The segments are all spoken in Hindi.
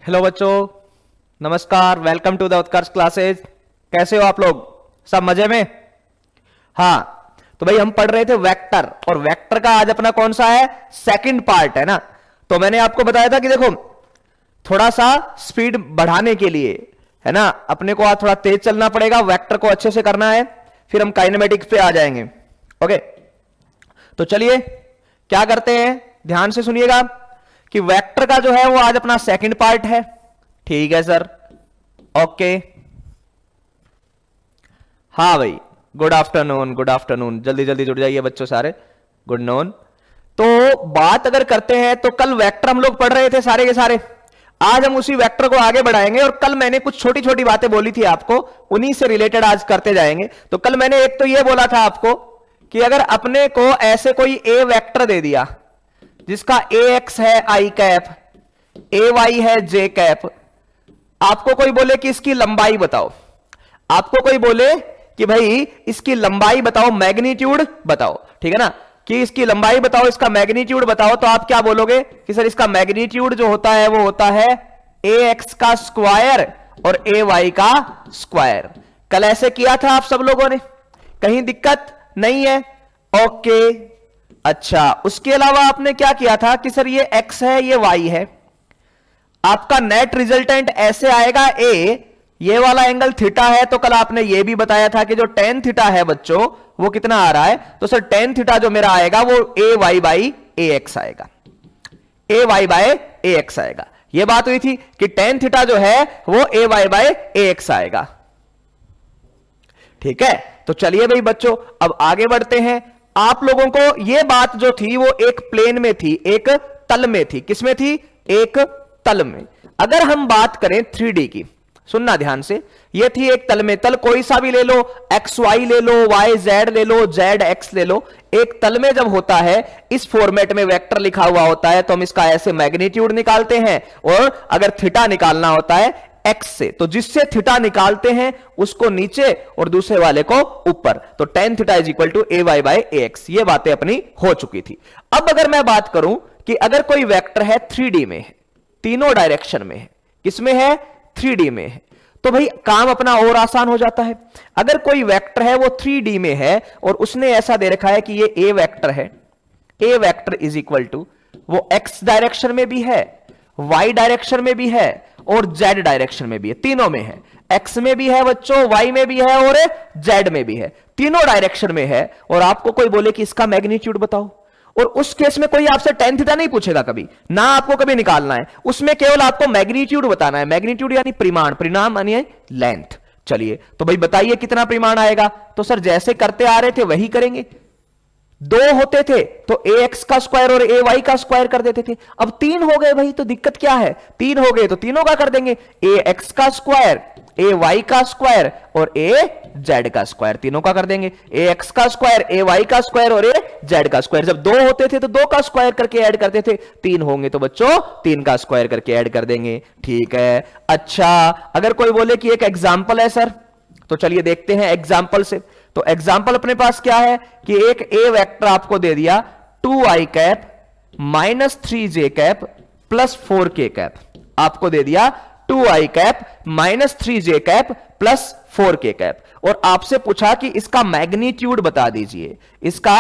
हेलो बच्चों, नमस्कार। Welcome to the Utkarsh classes. कैसे हो आप लोग? सब मजे में? हाँ, तो भाई हम पढ़ रहे थे वेक्टर, और वेक्टर का आज अपना कौन सा है? सेकंड पार्ट है ना। तो मैंने आपको बताया था कि देखो, थोड़ा सा स्पीड बढ़ाने के लिए है ना, अपने को आज थोड़ा तेज चलना पड़ेगा, वेक्टर को अच्छे से करना है, फिर हम काइनेमेटिक्स पे आ जाएंगे। ओके, तो चलिए क्या करते हैं, ध्यान से सुनिएगा कि वेक्टर का जो है वो आज अपना सेकंड पार्ट है। ठीक है सर, ओके। हाँ भाई, गुड आफ्टरनून, गुड आफ्टरनून। जल्दी जल्दी जुड़ जाइए बच्चों सारे, गुड नून। तो बात अगर करते हैं तो कल वेक्टर हम लोग पढ़ रहे थे सारे के सारे, आज हम उसी वेक्टर को आगे बढ़ाएंगे। और कल मैंने कुछ छोटी छोटी बातें बोली थी आपको, उन्हीं से रिलेटेड आज करते जाएंगे। तो कल मैंने एक तो ये बोला था आपको कि अगर अपने को ऐसे कोई ए वेक्टर दे दिया जिसका ए एक्स है आई कैप, ए वाई है जे कैप, आपको कोई बोले कि इसकी लंबाई बताओ, आपको कोई बोले कि भाई इसकी लंबाई बताओ, मैग्नीट्यूड बताओ, ठीक है ना, कि इसकी लंबाई बताओ, इसका मैग्नीट्यूड बताओ, तो आप क्या बोलोगे कि सर इसका मैग्नीट्यूड जो होता है वो होता है ए एक्स का स्क्वायर और ए वाई का स्क्वायर। कल ऐसे किया था आप सब लोगों ने, कहीं दिक्कत नहीं है? ओके, अच्छा। उसके अलावा आपने क्या किया था कि सर ये x है, ये y है, आपका नेट रिजल्टेंट ऐसे आएगा a, ये वाला एंगल थीटा है, तो कल आपने ये भी बताया था कि जो टेन थीटा है बच्चों वो कितना आ रहा है, तो सर टेन थीटा जो मेरा आएगा वो ए वाई बाई ए एक्स आएगा, ए वाई बाय ए एक्स आएगा। ये बात हुई थी कि टेन थीटा जो है वो ए वाई बाय ए एक्स आएगा। ठीक है, तो चलिए भाई बच्चों अब आगे बढ़ते हैं। आप लोगों को ये बात जो थी वो एक प्लेन में थी, एक तल में थी। किसमें थी? एक तल में। अगर हम बात करें 3D की, सुनना ध्यान से, ये थी एक तल में, तल कोई सा भी ले लो, एक्स वाई ले लो, वाई जेड ले लो, जेड एक्स ले लो। एक तल में जब होता है इस फॉर्मेट में वेक्टर लिखा हुआ होता है तो हम इसका ऐसे मैग्नीट्यूड निकालते हैं, और अगर थीटा निकालना होता है एक्स से, तो जिससे थीटा निकालते हैं उसको नीचे और दूसरे वाले को ऊपर, तो tan theta is equal to A Y by A X. ये बातें अपनी हो चुकी थी। अब अगर मैं बात करूं कि अगर कोई वेक्टर है 3D में है, तीनों डायरेक्शन में है, किसमें है? 3D में है, तो भाई काम अपना और आसान हो जाता है। अगर कोई वेक्टर है वो 3D में है और उसने ऐसा दे रखा है कि ये ए वेक्टर है, A vector is equal to, वो एक्स डायरेक्शन में भी है, वाई डायरेक्शन में भी है और जेड डायरेक्शन में भी है, तीनों में है। एक्स में भी है बच्चों, वाई में भी है और जेड में भी है, तीनों डायरेक्शन में है। और आपको कोई बोले कि इसका मैग्नीट्यूड बताओ, और उस केस में कोई आपसे टेन थीटा नहीं पूछेगा कभी ना, आपको कभी निकालना है, उसमें केवल आपको मैग्नीट्यूड बताना है। मैग्नीट्यूड यानी परिमाण, परिणाम यानी लेंथ। चलिए तो भाई बताइए कितना परिमाण आएगा? तो सर जैसे करते आ रहे थे वही करेंगे। दो होते थे तो ए एक्स का स्क्वायर और ए वाई का स्क्वायर कर देते थे। अब तीन हो गए भाई, तो दिक्कत क्या है? तीन हो गए तो तीनों का कर देंगे, ए एक्स का स्क्वायर, ए वाई का स्क्वायर और ए जेड का स्क्वायर, तीनों का कर देंगे। ए एक्स का स्क्वायर, ए वाई का स्क्वायर और ए जेड का स्क्वायर। जब दो होते थे तो दो का स्क्वायर करके ऐड करते थे, तीन होंगे तो बच्चों तीन का स्क्वायर करके ऐड कर देंगे। ठीक है, अच्छा। अगर कोई बोले कि एक एग्जाम्पल है सर, तो चलिए देखते हैं एग्जाम्पल से। तो एग्जाम्पल अपने पास क्या है कि एक ए वेक्टर आपको दे दिया 2i cap minus 3j cap plus 4k cap, आपको दे दिया 2i cap minus 3j cap plus 4k cap, और आपसे पूछा कि इसका मैग्नीट्यूड बता दीजिए, इसका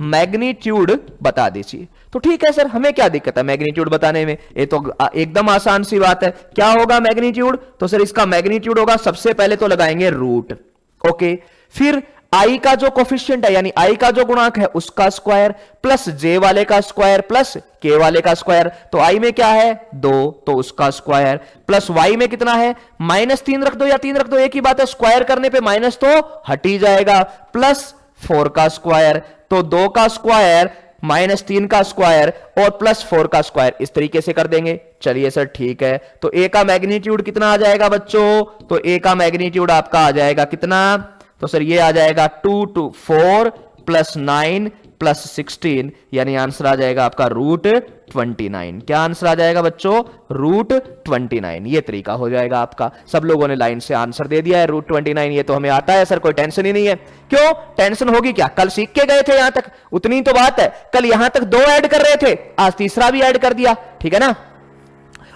मैग्नीट्यूड बता दीजिए। तो ठीक है सर, हमें क्या दिक्कत है मैग्नीट्यूड बताने में, ये तो एकदम आसान सी बात है। क्या होगा मैग्नीट्यूड? तो सर इसका मैग्नीट्यूड होगा, सबसे पहले तो लगाएंगे रूट, ओके, फिर आई का जो कोफिशिएंट है यानी आई का जो गुणांक है उसका स्क्वायर प्लस जे वाले का स्क्वायर प्लस के वाले का स्क्वायर। तो आई में क्या है? 2, तो उसका स्क्वायर, प्लस वाई में कितना है? -3 रख दो या 3 रख दो, एक ही बात है, स्क्वायर करने पे माइनस तो हट ही जाएगा, प्लस 4 का स्क्वायर, तो 2 का स्क्वायर -3 का स्क्वायर और प्लस 4 का स्क्वायर, इस तरीके से कर देंगे। चलिए सर ठीक है, तो ए का मैग्नीट्यूड कितना आ जाएगा बच्चों? तो ए का मैग्नीट्यूड आपका आ जाएगा कितना? तो सर ये आ जाएगा 2 to 4 प्लस 9 प्लस 16, यानी आंसर आ जाएगा आपका √29। क्या आंसर आ जाएगा बच्चों? √29। ये तरीका हो जाएगा आपका। सब लोगों ने लाइन से आंसर दे दिया है √29, ये तो हमें आता है सर, कोई टेंशन ही नहीं है। क्यों टेंशन होगी? क्या कल सीख के गए थे यहां तक, उतनी तो बात है। कल यहां तक 2 ऐड कर रहे थे, आज तीसरा भी ऐड कर दिया, ठीक है ना।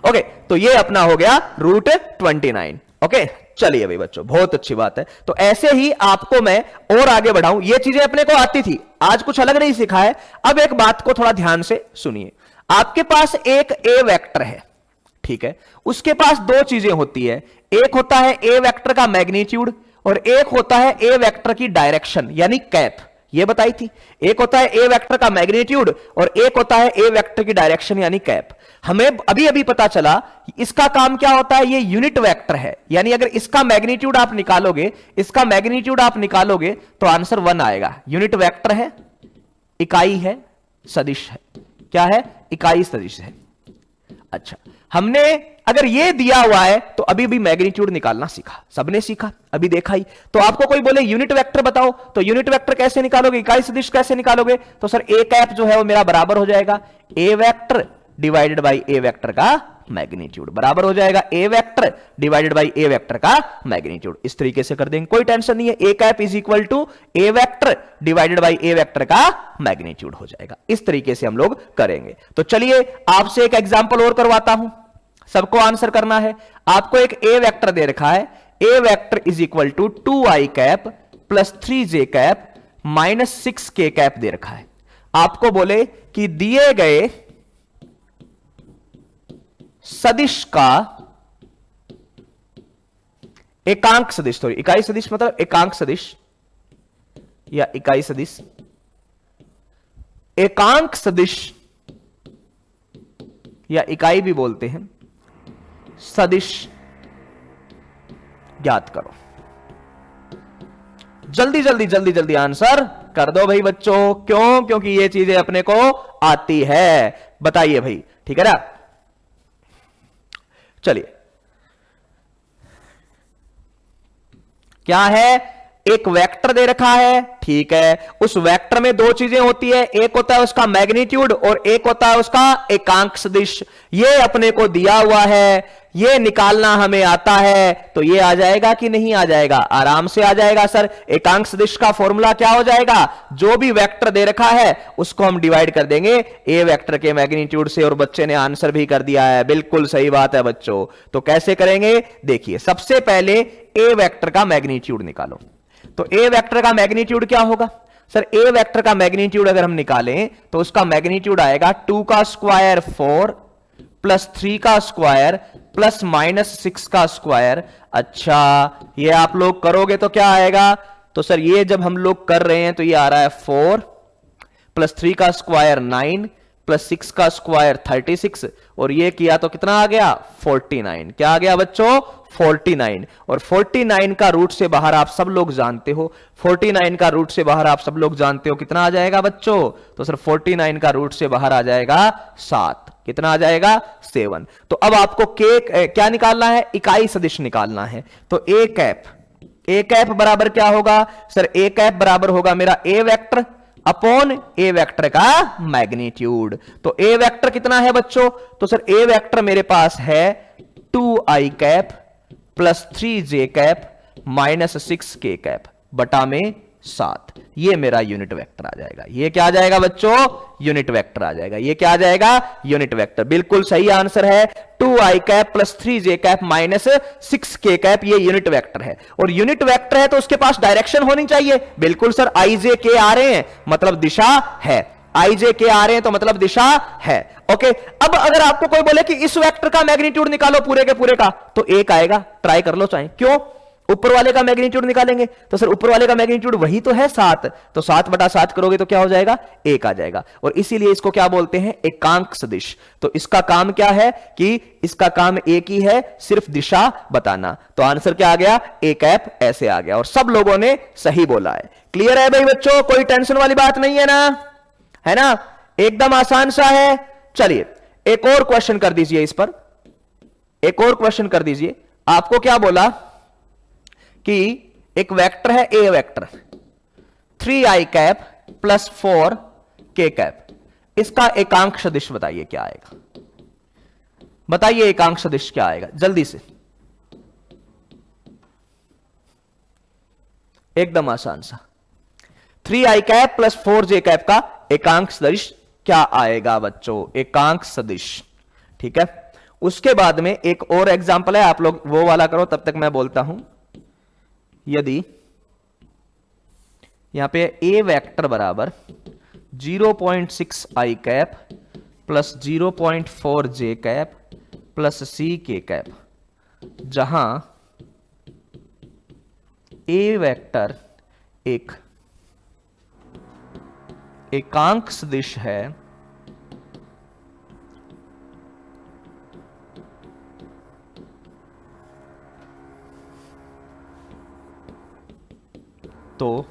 ओके, तो ये अपना हो गया रूट 29। ओके, चलिए भाई बच्चों, बहुत अच्छी बात है। तो ऐसे ही आपको मैं और आगे बढ़ाऊं, ये चीजें अपने को आती थी, आज कुछ अलग नहीं सीखा है। अब एक बात को थोड़ा ध्यान से सुनिए। आपके पास एक ए वेक्टर है, ठीक है, उसके पास दो चीजें होती है, एक होता है ए वेक्टर का मैग्नीट्यूड और एक होता है ए वेक्टर की डायरेक्शन यानी कैप। ये बताई थी, एक होता है ए वेक्टर का मैग्नीट्यूड और एक होता है ए वेक्टर की डायरेक्शन यानी कैप। हमें अभी अभी पता चला इसका काम क्या होता है, ये यूनिट वेक्टर है, यानी अगर इसका मैग्नीट्यूड आप निकालोगे, इसका मैग्नीट्यूड आप निकालोगे तो आंसर 1 आएगा। यूनिट वेक्टर है, इकाई है, सदिश है। क्या है? इकाई सदिश है। अच्छा, हमने अगर ये दिया हुआ है तो अभी भी मैग्नीट्यूड निकालना सीखा, सबने सीखा, अभी देखा ही। तो आपको कोई बोले यूनिट वेक्टर बताओ, तो यूनिट वेक्टर कैसे निकालोगे, इकाई सदिश कैसे निकालोगे? तो सर ए कैप जो है वो मेरा बराबर हो जाएगा A vector divided by A vector का मैग्नीट्यूड, बराबर हो जाएगा A vector divided by A vector का मैग्नीट्यूड। इस तरीके से कर देंगे, कोई टेंशन नहीं है। A cap is equal to A vector divided by A vector का मैग्नीट्यूड हो जाएगा। इस तरीके से हम लोग करेंगे। तो चलिए आपसे एक एग्जांपल और करवाता हूं, सबको आंसर करना है। आपको एक ए वेक्टर दे रखा है, A vector is equal to 2i cap plus 3j cap minus 6k cap दे रखा है। आपको बोले कि दिए गए सदिश का एकांक सदिश, सॉरी इकाई सदिश मतलब एकांक सदिश या इकाई सदिश, एकांक सदिश या इकाई भी बोलते हैं, सदिश ज्ञात करो। जल्दी जल्दी जल्दी जल्दी आंसर कर दो भाई बच्चों। क्यों? क्योंकि ये चीजें अपने को आती है। बताइए भाई, ठीक है ना? चलिए, क्या है? एक वेक्टर दे रखा है, ठीक है, उस वेक्टर में दो चीजें होती है, एक होता है उसका मैग्नीट्यूड और एक होता है उसका एकांक सदिश। ये अपने को दिया हुआ है, ये निकालना हमें आता है, तो ये आ जाएगा कि नहीं आ जाएगा? आराम से आ जाएगा सर। एकांक सदिश का फॉर्मूला क्या हो जाएगा? जो भी वेक्टर दे रखा है उसको हम डिवाइड कर देंगे ए वेक्टर के मैग्नीट्यूड से, और बच्चे ने आंसर भी कर दिया है, बिल्कुल सही बात है बच्चों। तो कैसे करेंगे? देखिए, सबसे पहले ए वेक्टर का मैग्नीट्यूड निकालो। तो ए वेक्टर का मैग्नीट्यूड क्या होगा? सर ए वेक्टर का मैग्नीट्यूड अगर हम निकालें तो उसका मैग्नीट्यूड आएगा 2 का स्क्वायर 4 प्लस 3 का स्क्वायर प्लस माइनस 6 का स्क्वायर। अच्छा, ये आप लोग करोगे तो क्या आएगा? तो सर ये जब हम लोग कर रहे हैं तो ये आ रहा है 4 प्लस 3 का स्क्वायर 9 प्लस 6 का स्क्वायर 36, और ये किया तो कितना आ गया? 49। क्या आ गया बच्चों? 49। और 49 का रूट से बाहर आप सब लोग जानते हो, 49 का रूट से बाहर आप सब लोग जानते हो कितना आ जाएगा बच्चों? तो सर 49 का रूट से बाहर आ जाएगा 7। कितना आ जाएगा? 7। तो अब आपको क्या निकालना है? इकाई सदिश निकालना है। तो ए कैप बराबर क्या होगा? सर ए कैप बराबर होगा मेरा ए वेक्टर अपॉन ए वेक्टर का मैग्नीट्यूड। तो ए वेक्टर कितना है बच्चों? तो सर ए वेक्टर मेरे पास है 2i cap plus 3j cap minus 6k cap बटा में 7। ये मेरा यूनिट वेक्टर आ जाएगा। ये क्या आ जाएगा बच्चों? यूनिट वेक्टर आ जाएगा। ये क्या आ जाएगा? Unit vector. बिल्कुल सही आंसर है। 2i cap plus 3j cap minus 6k cap, ये यूनिट वेक्टर है। और यूनिट वेक्टर है तो उसके पास डायरेक्शन होनी चाहिए। बिल्कुल सर, i j k आ रहे हैं मतलब दिशा है, i j k आ रहे हैं तो मतलब दिशा है। ओके, अब अगर आपको कोई बोले कि इस वेक्टर का मैग्नीट्यूड निकालो पूरे के पूरे का, तो 1 आएगा। ट्राई कर लो चाहे। क्यों? ऊपर वाले का मैग्नीट्यूड निकालेंगे तो सर ऊपर वाले का मैग्नीट्यूड वही तो है 7, तो 7 बटा 7 करोगे तो क्या हो जाएगा? 1 आ जाएगा। और इसीलिए इसको क्या बोलते हैं? एकांक सदिश। तो इसका काम क्या है कि इसका काम एक ही है, सिर्फ दिशा बताना। तो आंसर क्या आ गया? ए कैप ऐसे आ गया, और सब लोगों ने सही बोला है। क्लियर है भाई बच्चों? कोई टेंशन वाली बात नहीं है ना? है ना? एकदम आसान सा है। चलिए एक और क्वेश्चन कर दीजिए, इस पर एक और क्वेश्चन कर दीजिए। आपको क्या बोला कि एक वेक्टर है A vector 3i cap plus 4k cap, इसका एकांक सदिश बताइए क्या आएगा? बताइए एकांक सदिश क्या आएगा जल्दी से, एकदम आसान सा। 3i cap plus 4j cap का एकांक सदिश क्या आएगा बच्चों? एकांक सदिश, ठीक है। उसके बाद में एक और एग्जांपल है, आप लोग वो वाला करो, तब तक मैं बोलता हूं। यदि यहां पे ए वेक्टर बराबर 0.6 I cap plus 0.4 J cap plus C K cap, जहां ए वेक्टर एक एकांक सदिश है तो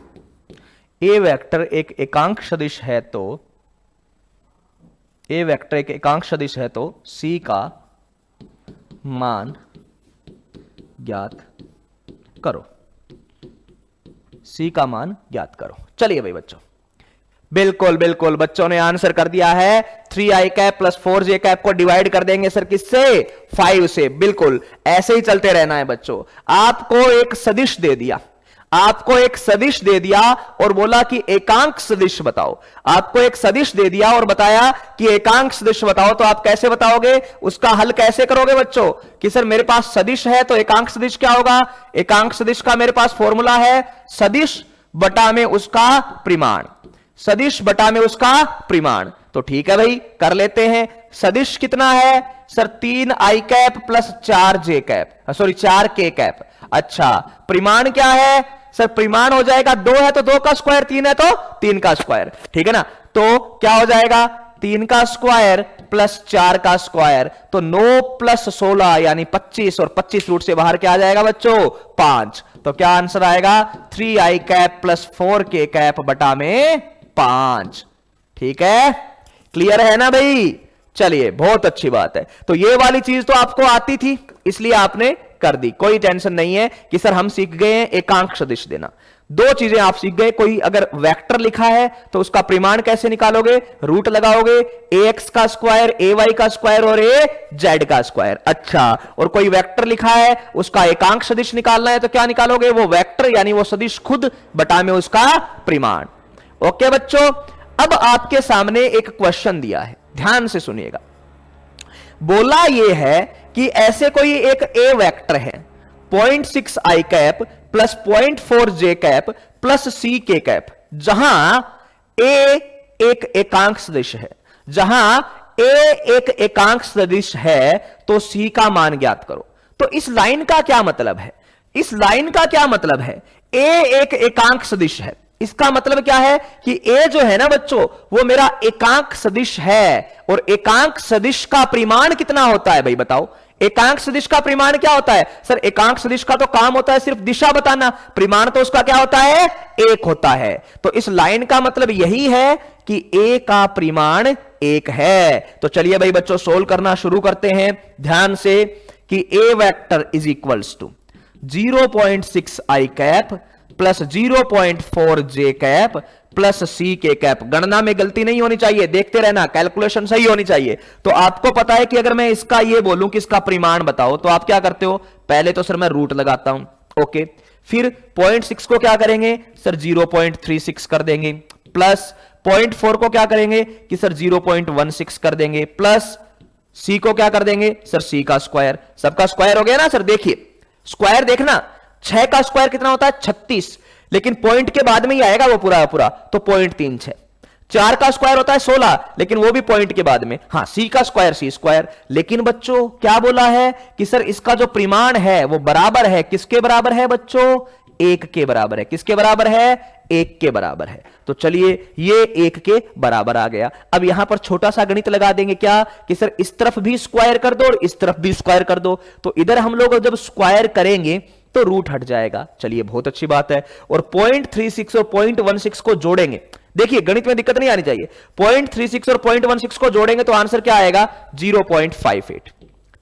ए वेक्टर एक एकांक सदिश है तो ए वेक्टर एक एकांक सदिश है तो सी का मान ज्ञात करो, सी का मान ज्ञात करो। चलिए भाई बच्चों, बिल्कुल बिल्कुल बच्चों ने आंसर कर दिया है। 3i cap plus 4j cap को डिवाइड कर देंगे सर किससे? 5 से। बिल्कुल ऐसे ही चलते रहना है बच्चों। आपको एक सदिश दे दिया, आपको एक सदिश दे दिया और बोला कि एकांक सदिश बताओ। आपको एक सदिश दे दिया और बताया कि एकांक सदिश बताओ, तो आप कैसे बताओगे? उसका हल कैसे करोगे बच्चों? कि सर मेरे पास सदिश है तो एकांक सदिश क्या होगा? एकांक सदिश का मेरे पास फॉर्मूला है सदिश बटा में उसका परिमाण, सदिश बटा में उसका परिमाण। तो ठीक है भाई, कर लेते हैं। सदिश कितना है sir? 3i cap plus 4j cap, sorry 4k cap. अच्छा, परिमाण क्या है सर? परिमाण हो जाएगा 2 है तो 2 का स्क्वायर, 3 है तो 3 का स्क्वायर, ठीक है ना। तो क्या हो जाएगा? 3 का स्क्वायर प्लस 4 का स्क्वायर, तो 9 प्लस 16 यानी 25, और 25 रूट से बाहर क्या आ जाएगा बच्चों? 5। तो क्या आंसर आएगा? 3i cap plus 4k cap बटा में 5। ठीक है, क्लियर है ना भाई? चलिए, बहुत अच्छी बात है। तो ये वाली चीज तो आपको आती थी, इसलिए आपने कर दी, कोई टेंशन नहीं है कि सर हम सीख गए हैं एकांक सदिश देना। 2 चीजें आप सीख गए। कोई अगर वेक्टर लिखा है तो उसका परिमाण कैसे निकालोगे? रूट लगाओगे, ax का स्क्वायर, ay का स्क्वायर और az का स्क्वायर। अच्छा, और कोई वेक्टर लिखा है उसका एकांक सदिश निकालना है तो क्या निकालोगे? वो वेक्टर यानी वो सदिश खुद बटा में उसका परिमाण। ओके बच्चों, अब आपके सामने एक क्वेश्चन दिया है, ध्यान से सुनिएगा। बोला यह है कि ऐसे कोई एक ए वेक्टर है 0.6 I cap plus 0.4 J cap plus C K cap, जहां ए एक एकांक सदिश है, जहां ए एक एकांक सदिश है तो सी का मान ज्ञात करो। तो इस लाइन का क्या मतलब है? इस लाइन का क्या मतलब है? ए एक एकांक सदिश है, इसका मतलब क्या है कि ए जो है ना बच्चों, वो मेरा एकांक सदिश है। और एकांक सदिश का परिमाण कितना होता है भाई बताओ? एकांक सदिश का परिमाण क्या होता है? सर एकांक सदिश का तो काम होता है सिर्फ दिशा बताना, परिमाण तो उसका क्या होता है? 1 होता है। तो इस लाइन का मतलब यही है कि ए का परिमाण 1 है। तो चलिए भाई बच्चों, सोल्व करना शुरू करते हैं ध्यान से कि A vector is equals to 0.6 I cap plus 0.4 J cap plus C K cap. गणना में गलती नहीं होनी चाहिए, देखते रहना, कैलकुलेशन सही होनी चाहिए। तो आपको पता है कि अगर मैं इसका ये बोलूं कि इसका परिमाण बताओ, तो आप क्या करते हो? पहले तो सर मैं रूट लगाता हूं, ओके। फिर 0.6 को क्या करेंगे सर? 0.36 कर देंगे, प्लस 0.4 को क्या करेंगे कि सर 0.16 कर देंगे, प्लस सी को क्या कर देंगे सर? सी का स्क्वायर। सबका स्क्वायर हो गया ना सर? देखिए स्क्वायर देखना, 6 का स्क्वायर कितना होता है? 36, लेकिन पॉइंट के बाद में ही आएगा वो पूरा पूरा, तो 0.36। 4 का स्क्वायर होता है 16, लेकिन वो भी पॉइंट के बाद में। हाँ, सी का स्क्वायर सी स्क्वायर। लेकिन बच्चों क्या बोला है कि सर इसका जो परिमाण है वो बराबर है, किसके बराबर है बच्चों? 1 के बराबर है। किसके बराबर है? 1 के बराबर है। तो चलिए ये 1 के बराबर आ गया। अब यहां पर छोटा सा गणित लगा देंगे, क्या कि सर इस तरफ भी स्क्वायर कर दो और इस तरफ भी स्क्वायर कर दो। तो इधर हम लोग जब स्क्वायर करेंगे तो रूट हट जाएगा। चलिए बहुत अच्छी बात है। और 0.36 और 0.16 को जोड़ेंगे, देखिए गणित में दिक्कत नहीं आनी चाहिए। 0.36 और 0.16 को जोड़ेंगे तो आंसर क्या आएगा? 0.58।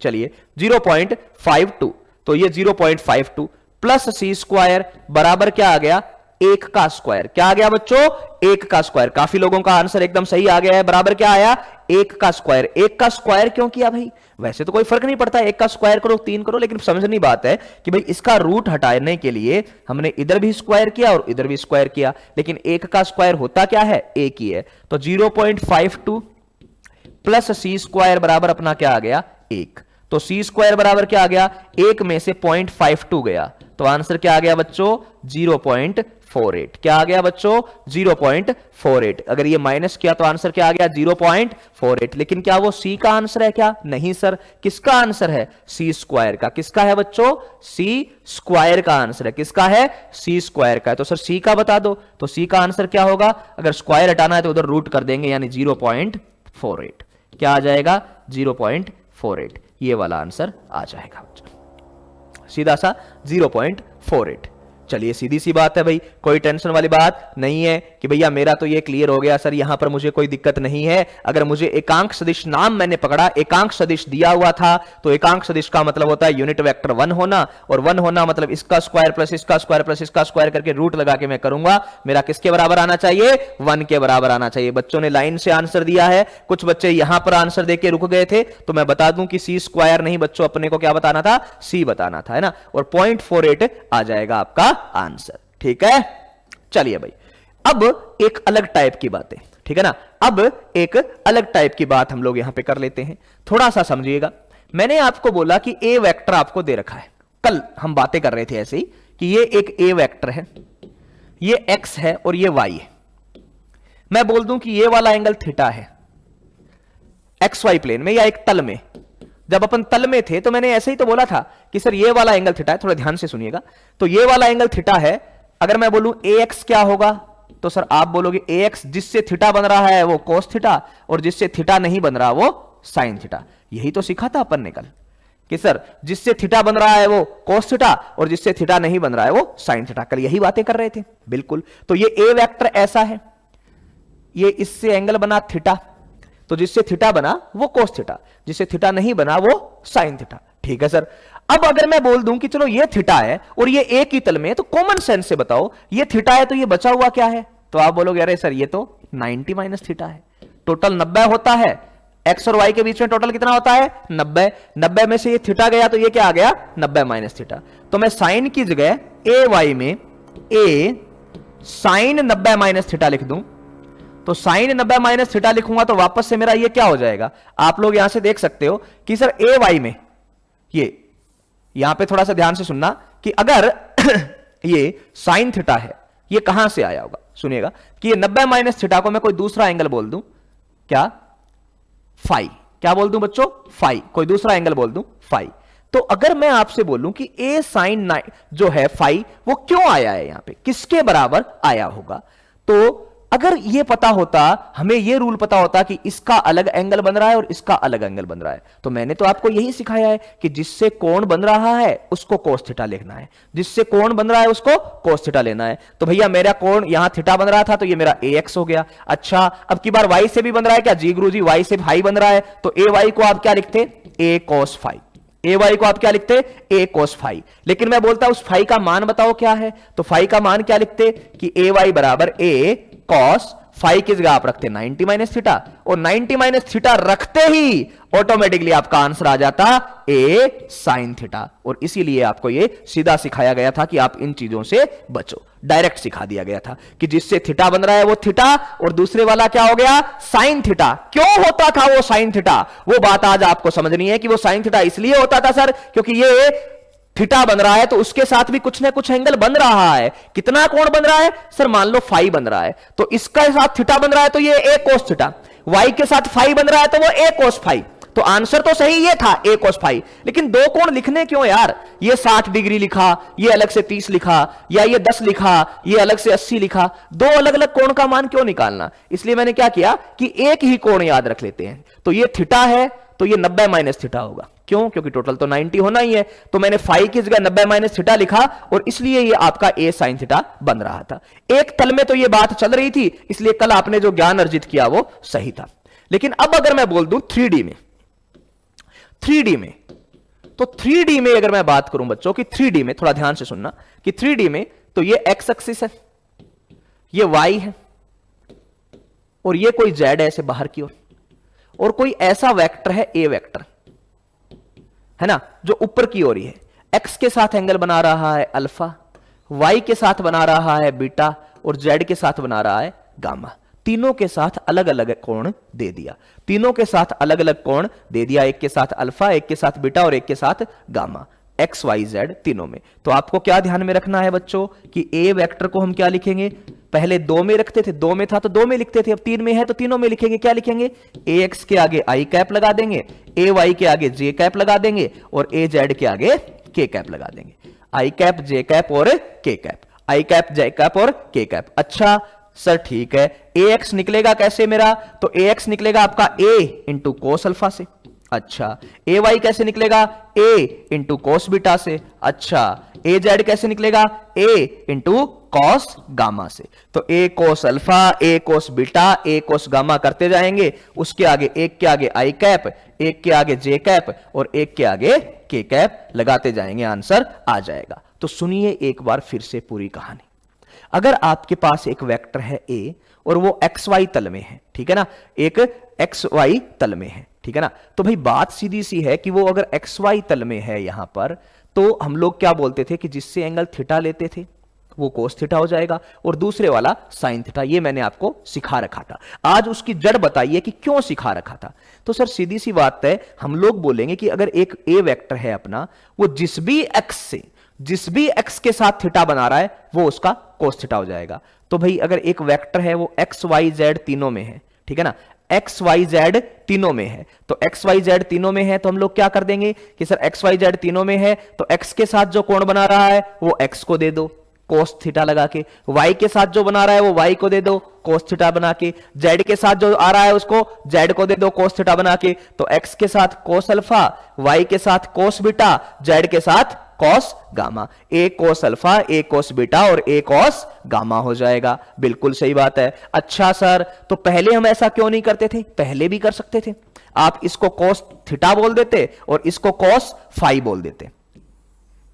चलिए 0.52, तो ये 0.52 प्लस सी स्क्वायर बराबर क्या आ गया? 1 का स्क्वायर। क्या आ गया बच्चों? 1 का स्क्वायर। काफी लोगों का आंसर एकदम सही आ गया है। बराबर क्या आया? 1 का स्क्वायर। 1 का स्क्वायर क्यों किया भाई? वैसे तो कोई फर्क नहीं पड़ता, 1 का स्क्वायर करो 3 करो, लेकिन समझनी बात है कि भाई इसका रूट हटाने के लिए हमने इधर भी स्क्वायर किया और इधर भी स्क्वायर किया, लेकिन 1 का स्क्वायर होता क्या है? 1 ही है। तो 0.52 प्लस सी स्क्वायर बराबर अपना क्या आ गया? 1। तो सी स्क्वायर बराबर क्या आ गया, एक में से 0.52 गया, तो आंसर क्या आ गया बच्चों 0.48। क्या आ गया बच्चों 0.48। अगर ये माइनस किया तो आंसर क्या आ गया 0.48। लेकिन क्या वो सी का आंसर है क्या, नहीं सर। किसका आंसर है, सी स्क्वायर का। किसका है बच्चों, सी स्क्वायर का आंसर है। किसका है, सी स्क्वायर का है। तो सर सी का बता दो, तो सी का आंसर क्या होगा, अगर स्क्वायर हटाना है तो उधर रूट कर देंगे, यानी 0.48। क्या आ जाएगा 0.48, ये वाला आंसर आ जाएगा सीधा सा 0.48। चलिए सीधी सी बात है भाई, कोई टेंशन वाली बात नहीं है कि भैया मेरा तो ये क्लियर हो गया सर, यहां पर मुझे कोई दिक्कत नहीं है। अगर मुझे एकांक सदिश नाम मैंने पकड़ा, एकांक सदिश दिया हुआ था, तो एकांक सदिश का मतलब होता है यूनिट वेक्टर 1 होना, और 1 होना मतलब इसका स्क्वायर प्लस इसका स्क्वायर प्लस इसका स्क्वायर करके रूट लगा के मैं करूंगा, मेरा किसके बराबर आना चाहिए, 1 के बराबर आना चाहिए। बच्चों ने लाइन से आंसर दिया है, कुछ बच्चे यहां पर आंसर देके रुक गए थे, तो मैं बता दूं कि सी स्क्वायर नहीं बच्चों, अपने को क्या बताना था, सी बताना था, है ना, और 0.48 आ जाएगा आपका आंसर। ठीक है, चलिए भाई अब एक अलग टाइप की बातें, ठीक है ना, अब एक अलग टाइप की बात हम लोग यहां पे कर लेते हैं, थोड़ा सा समझिएगा। मैंने आपको बोला कि ए वेक्टर आपको दे रखा है, कल हम बातें कर रहे थे ऐसे ही कि ये एक ए वेक्टर है, ये एक्स है और ये वाई है। मैं बोल दूं कि ये वाला एंगल थीटा है एक्स वाई प्लेन में या एक तल में। जब अपन तल में थे तो मैंने ऐसे ही तो बोला था कि सर ये वाला एंगल थीटा है, थोड़ा ध्यान से सुनिएगा। तो ये वाला एंगल थीटा है, अगर मैं बोलूं ए एक्स क्या होगा, तो सर आप बोलोगे ए एक्स जिससे थीटा बन रहा है वो कोस थीटा, और जिससे थीटा नहीं बन रहा वो साइन थीटा। यही तो सीखा था अपन ने कल कि सर जिससे थीटा बन रहा है वो कोस थीटा, और जिससे थीटा नहीं बन रहा है वो साइन थीटा। कल यही बातें कर रहे थे, बिल्कुल। तो ये ए वेक्टर ऐसा है, ये इससे एंगल बना थीटा, तो जिससे थीटा बना वो कोस थीटा, जिससे थीटा नहीं बना वो साइन थीटा। ठीक है सर। अब अगर मैं बोल दूं कि चलो ये थीटा है और ये एक ही तल में है, तो कॉमन सेंस से बताओ ये थीटा है तो ये बचा हुआ क्या है, तो आप बोलोगे अरे सर ये तो 90 माइनस थीटा है। टोटल 90 होता है, एक्स और वाई के बीच में टोटल कितना होता है 90। 90 में से ये थीटा गया तो ये क्या आ गया 90 माइनस थीटा। तो मैं साइन की जगह ए वाई में ए साइन 90 माइनस थीटा लिख दूं, तो साइन 90 माइनस थीटा लिखूंगा तो वापस से मेरा ये क्या हो जाएगा, आप लोग यहां से देख सकते हो कि सर ए वाई में ये, यहां पे थोड़ा सा ध्यान से सुनना कि अगर ये साइन थीटा है, ये कहां से आया होगा, सुनिएगा कि ये 90 माइनस थीटा को मैं कोई दूसरा एंगल बोल दूं, क्या फाई, क्या बोल दूं बच्चों, फाई, कोई दूसरा एंगल बोल दूं फाई। तो अगर मैं आपसे बोलूं कि ए साइन जो है फाई वो क्यों आया है, यहां पे किसके बराबर आया होगा, तो अगर ये पता होता, हमें ये रूल पता होता कि इसका अलग एंगल बन रहा है और इसका अलग एंगल बन रहा है, तो मैंने तो आपको यही सिखाया है कि जिससे कोण बन रहा है उसको कोस थीटा लिखना है, जिससे कोण बन रहा है उसको कोस थीटा लेना है। तो भैया मेरा कोण यहां थीटा बन रहा था तो ये मेरा ए एक्स हो गया। अच्छा अब की बार वाई से भी बन रहा है क्या, जी गुरुजी वाई से फाई बन रहा है, तो ए वाई को आप क्या लिखते, ए कोस फाई, ए वाई को आप क्या लिखते, ए कोस फाई। लेकिन मैं बोलता उस फाई का मान बताओ क्या है, तो फाई का मान क्या लिखते कि ए वाई बराबर ए कॉस फाई की जगह आप रखते 90 माइनस थीटा, और 90 माइनस थीटा रखते ही ऑटोमेटिकली आपका आंसर आ जाता ए साइन थीटा। और इसीलिए आपको ये सीधा सिखाया गया था कि आप इन चीजों से बचो, डायरेक्ट सिखा दिया गया था कि जिससे थीटा बन रहा है वो थीटा, और दूसरे वाला क्या हो गया साइन थीटा। क्यों होता था वो साइन थीटा, वो बात आज आपको समझनी है कि वो साइन थीटा इसलिए होता था सर क्योंकि ये थीटा बन रहा है तो उसके साथ भी कुछ ना कुछ एंगल बन रहा है। कितना कोण बन रहा है सर, मान लो फाई बन रहा है, तो इसका साथ थीटा बन रहा है तो ये ए कोस थीटा, वाई के साथ फाई बन रहा है तो वो ए कोस फाई। तो आंसर तो सही ये था ए कोस फाई, लेकिन दो कोण लिखने क्यों यार, ये 60 डिग्री लिखा, ये अलग से 30 लिखा, या ये 10 लिखा, ये अलग से 80 लिखा, दो अलग अलग कोण का मान क्यों निकालना। इसलिए मैंने क्या किया कि एक ही कोण याद रख लेते हैं। तो ये थीटा है तो ये 90 माइनस थीटा होगा, क्यों, क्योंकि टोटल तो 90 होना ही है। तो मैंने फाई की जगह 90 माइनस थीटा लिखा, और इसलिए ये आपका ए साइन थीटा बन रहा था। एक तल में तो ये बात चल रही थी, इसलिए कल आपने जो ज्ञान अर्जित किया वो सही था। लेकिन अब अगर मैं बोल दूं 3D में, 3D में, तो 3D में अगर मैं बात करूं बच्चों कि 3D में, थोड़ा ध्यान से सुनना कि 3D में तो ये एक्स एक्सिस है, ये वाई है, और ये कोई जेड है ऐसे बाहर की ओर, और कोई ऐसा वेक्टर है ए वेक्टर, है ना, जो ऊपर की ओर ही है। एक्स के साथ एंगल बना रहा है अल्फा, वाई के साथ बना रहा है बीटा, और जेड के साथ बना रहा है गामा। तीनों के साथ अलग अलग कोण दे दिया, तीनों के साथ अलग अलग कोण दे दिया, एक के साथ अल्फा, एक के साथ बीटा और एक के साथ गामा, एक्स वाई जेड तीनों में। तो आपको क्या ध्यान में रखना है बच्चों कि ए वेक्टर को हम क्या लिखेंगे, पहले 2 में रखते थे, 2 में था तो 2 में लिखते थे, अब 3 में है तो तीनों में लिखेंगे। क्या लिखेंगे, ए एक्स के आगे आई कैप लगा देंगे, ए वाई के आगे जे कैप लगा देंगे और ए जेड के आगे के कैप लगा देंगे। आई कैप, जे कैप और के कैप, आई कैप, जे कैप और के कैप। अच्छा सर ठीक है, ए एक्स निकलेगा कैसे मेरा, तो ए एक्स निकलेगा आपका ए इंटू कोस अल्फा से। अच्छा, ए वाई कैसे निकलेगा, ए इंटू कोस बीटा से। अच्छा, ए जेड कैसे निकलेगा, ए इंटू कॉस गामा से। तो ए कोस अल्फा, ए कोस बीटा, ए कोस गामा करते जाएंगे, उसके आगे एक के आगे आई कैप, एक के आगे जे कैप और एक के आगे के कैप लगाते जाएंगे, आंसर आ जाएगा। तो सुनिए एक बार फिर से पूरी कहानी। अगर आपके पास एक वेक्टर है ए और वो एक्स वाई तल में है, ठीक है ना, एक एक्स वाई तल में है, ठीक है ना, तो भाई बात सीधी सी है कि वो अगर एक्स वाई तल में है यहां पर, तो हम लोग क्या बोलते थे कि जिससे एंगल थीटा लेते थे वो कोस थीटा हो जाएगा और दूसरे वाला साइन थीटा। ये मैंने आपको सिखा रखा था। आज उसकी जड़ बताइए कि क्यों सिखा रखा था। तो सर सीधी सी बात है, हम लोग बोलेंगे कि अगर एक ए वेक्टर है अपना, वो जिस भी एक्स के साथ थीटा बना रहा है वो उसका कोस थीटा हो जाएगा। तो भाई अगर एक वेक्टर है वो एक्स वाई जेड तीनों में है, ठीक है ना, एक्स वाई जेड तीनों में है, तो एक्स वाई जेड तीनों में है तो हम लोग क्या कर देंगे कि सर एक्स वाई जेड तीनों में है तो एक्स के साथ जो कोण बना रहा है वो एक्स को दे दो कोस थीटा लगा के, y के साथ जो बना रहा है वो y को दे दो कोस थीटा बना के, z के साथ जो आ रहा है उसको z को दे दो कोस थीटा बना के। तो x के साथ कोस अल्फा, y के साथ कोस बीटा, z के साथ cos gamma, a cos alpha, a cos beta और a कोस गामा हो जाएगा। बिल्कुल सही बात है। अच्छा सर, तो पहले हम ऐसा क्यों नहीं करते थे, पहले भी कर सकते थे। आप इसको कोस थीटा बोल देते और इसको कोस फाई बोल देते,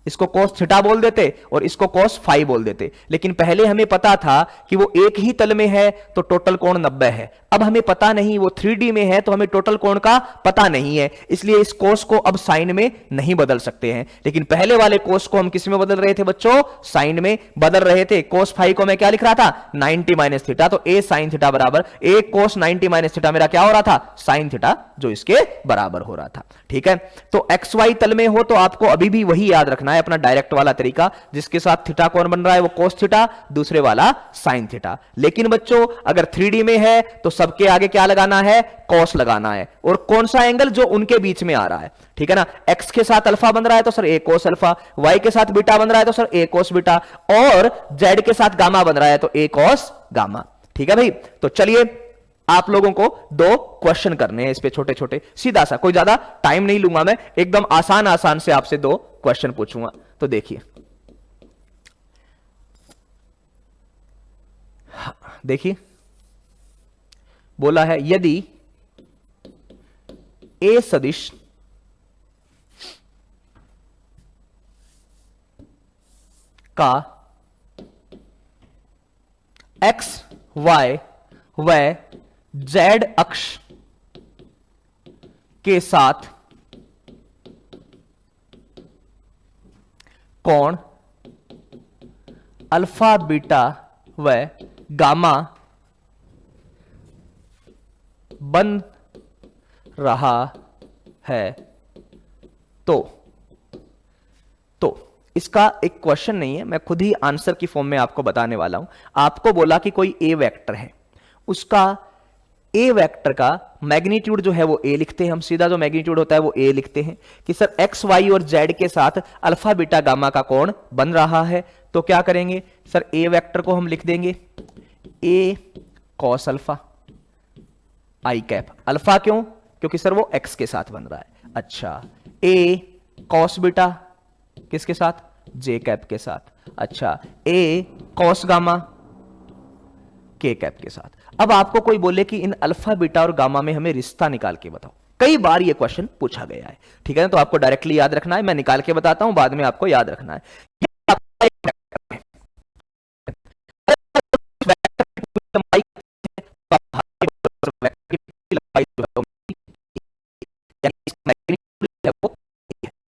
इसको कोस थीटा बोल देते और इसको कोस फाई बोल देते। लेकिन पहले हमें पता था कि वो एक ही तल में है तो टोटल कोण 90 है। अब हमें पता नहीं, वो 3D में है तो हमें टोटल कोण का पता नहीं है, इसलिए इस कोस को अब साइन में नहीं बदल सकते हैं। लेकिन पहले वाले कोस को हम किस में बदल रहे थे बच्चों, साइन में बदल रहे थे। कोस फाई को मैं क्या लिख रहा था, 90 माइनस थीटा, तो ए साइन थीटा बराबर ए कोस 90 माइनस थीटा मेरा क्या हो रहा था, साइन थीटा, जो इसके बराबर हो रहा था। ठीक है, तो एक्स वाई तल में हो तो आपको अभी भी वही याद रखना है, अपना डायरेक्ट वाला तरीका, जिसके साथ थीटा कोण बन रहा है वो कोस थीटा, दूसरे वाला साइन थीटा। लेकिन बच्चों अगर 3D में है तो सबके आगे क्या लगाना है, कॉस लगाना है, और कौन सा एंगल, जो उनके बीच में आ रहा है। ठीक है ना, एक्स के साथ अल्फा बन रहा है तो सर ए कोस अल्फा, वाई के साथ बीटा बन रहा है तो सर ए कोस बीटा, और जेड के साथ गामा बन रहा है तो ए कोस गामा। ठीक है भाई, तो चलिए आप लोगों को 2 क्वेश्चन करने हैं इस पे, छोटे छोटे, सीधा सा, कोई ज्यादा टाइम नहीं लूंगा मैं, एकदम आसान आसान से आपसे 2 क्वेश्चन पूछूंगा। तो देखिए, देखिए बोला है यदि ए सदिश का एक्स वाई व जेड अक्ष के साथ कोण अल्फा बीटा व गामा बन रहा है, तो इसका एक क्वेश्चन नहीं है, मैं खुद ही आंसर की फॉर्म में आपको बताने वाला हूं। आपको बोला कि कोई ए वेक्टर है, उसका ए वेक्टर का मैग्नीट्यूड जो है वो ए लिखते हैं हम, सीधा जो मैग्नीट्यूड होता है वो ए लिखते हैं कि सर एक्स वाई और जेड के साथ अल्फा बीटा गामा का कोण बन रहा है। तो क्या करेंगे सर, ए वेक्टर को हम लिख देंगे ए कॉस अल्फा आई कैप, अल्फा क्यों, क्योंकि सर वो एक्स के साथ बन रहा है। अच्छा, ए कॉस बीटा किसके साथ, जे कैप के साथ। अच्छा, ए कॉस गामा के कैप के साथ। अब आपको कोई बोले कि इन अल्फा बीटा और गामा में हमें रिश्ता निकाल के बताओ, कई बार ये क्वेश्चन पूछा गया है। ठीक है ना, तो आपको डायरेक्टली याद रखना है, मैं निकाल के बताता हूं, बाद में आपको याद रखना है।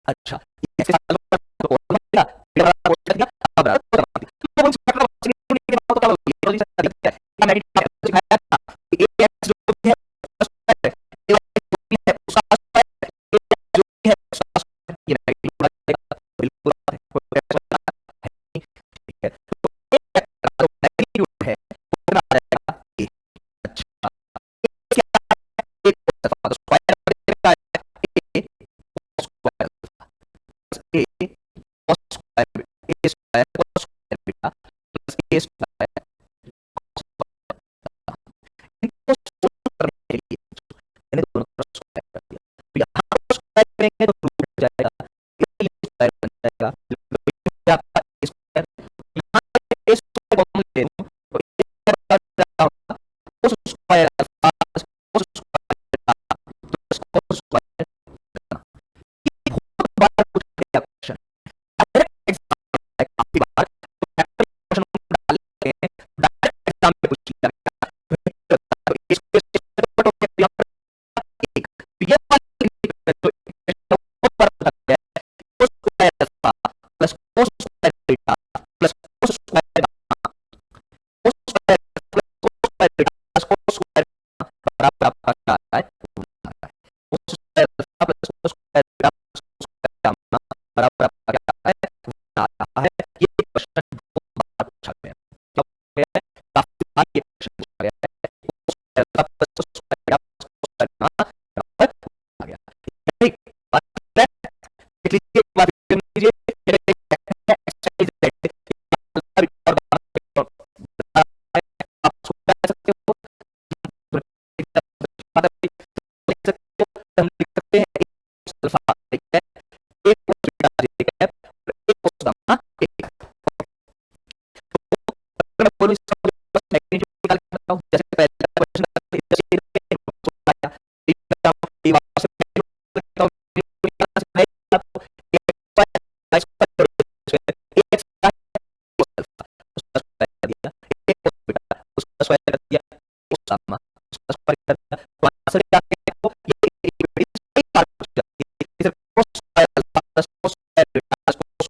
अच्छा, करेंगे तो रूट हट जाएगा, स्क्वायर बन जाएगा, आपका स्क्वायर, यहाँ पे स्क्वायर कॉमन ले लूं तो उस स्क्वायर अल्फा प्लस उस स्क्वायर बीटा प्लस उस स्क्वायर, ये बहुत बार पूछा गया क्वेश्चन, डायरेक्ट एग्जाम है काफी बार, तो फैक्टर क्वेश्चन डाल लेते हैं, डायरेक्ट एग्जाम में पूछ लिया गया तो इसको तो एक ये वाली तो बहुत बार पूछा गया है, उस स्क्वायर अल्फा प्लस उस स्क्वायर बीटा प्लस उस स्क्वायर उस स्क्वायर प्लस उस स्क्वायर बीटा प्लस उस स्क्वायर बराबर आपका क्या आता है, उस स्क्वायर अल्फा प्लस उस स्क्वायर बीटा प्लस उस स्क्वायर बराबर आपका क्या आता है, आता है। ये क्वेश्चन बहुत बार पूछा गया है, क्या गया है, काफी बार ये क्वेश्चन पूछा गया है, उस स्क्वायर अल्फा प्लस उस स्क्वायर बीटा प्लस उस स्क्वायर बराबर आ गया, ठीक बात है। देख लीजिए एक बार कर लीजिए, एक्सरसाइज आप सोच सकते हो, हम लिख सकते हैं अल्फा ठीक है, एक कोस बीटा ठीक है, एक कोस गामा ठीक है, तो मैं बोलूं इसका बस मैग्नीट्यूड निकाल के बताऊं, जैसे पहले क्वेश्चन था इधर से आया, ये वापस लिखता हूं, निकालना सिखाया आपको, एक उसका स्क्वायर कर दिया, उस गामा उसका स्क्वायर कर दिया, तो आंसर क्या आएगा, ये बड़ी सही बात पूछ जाती है, सिर्फ cos square alpha plus cos square beta plus cos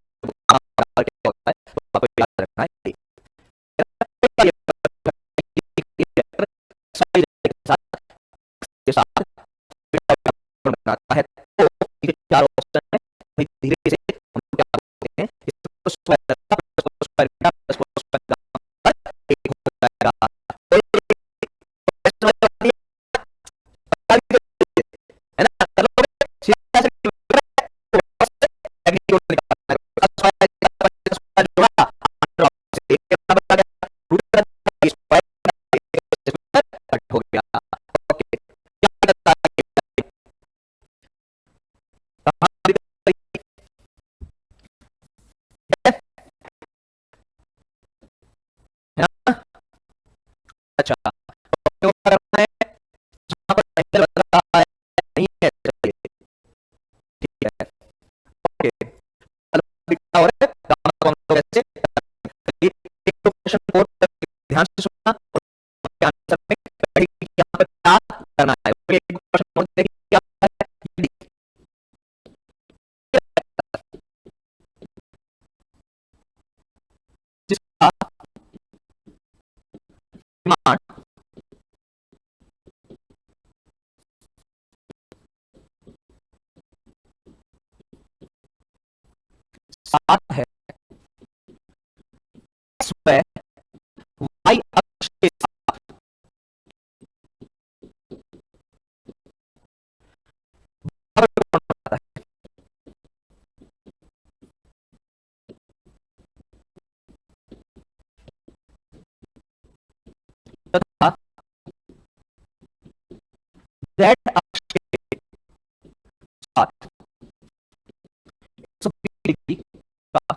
gamma बराबर क्या होता है, तो आपको याद रखना है ये के साथ बनाता है, तो ये चार ऑप्शन है, धीरे से हम क्या बोलते हैं, इसको square alpha plus cos square beta plus cos square gamma एक हो जाएगा, है ना, चलो सीधा से मैग्नीट्यूड निकालना है, स्क्वायर जोड़ा एक के बराबर आ गया, रूट कर दिया, स्क्वायर कट हो गया, ओके क्या करता है, है ना, अच्छा तो क्या करना है, जहां पर एंगल बदल रहा है नहीं है, चलिए ठीक है, ओके अल्फा बीटा और गामा कौन सा वैसे, एक तो क्वेश्चन को ध्यान से सुनना और आंसर में यहाँ पर क्या करना है, एक क्वेश्चन नोट देखिए क्या है, जिसका डिमांड 7 है, y अक्ष के साथ बराबर कोण बनाता है, तथा z अक्ष के साथ 120 डिग्री का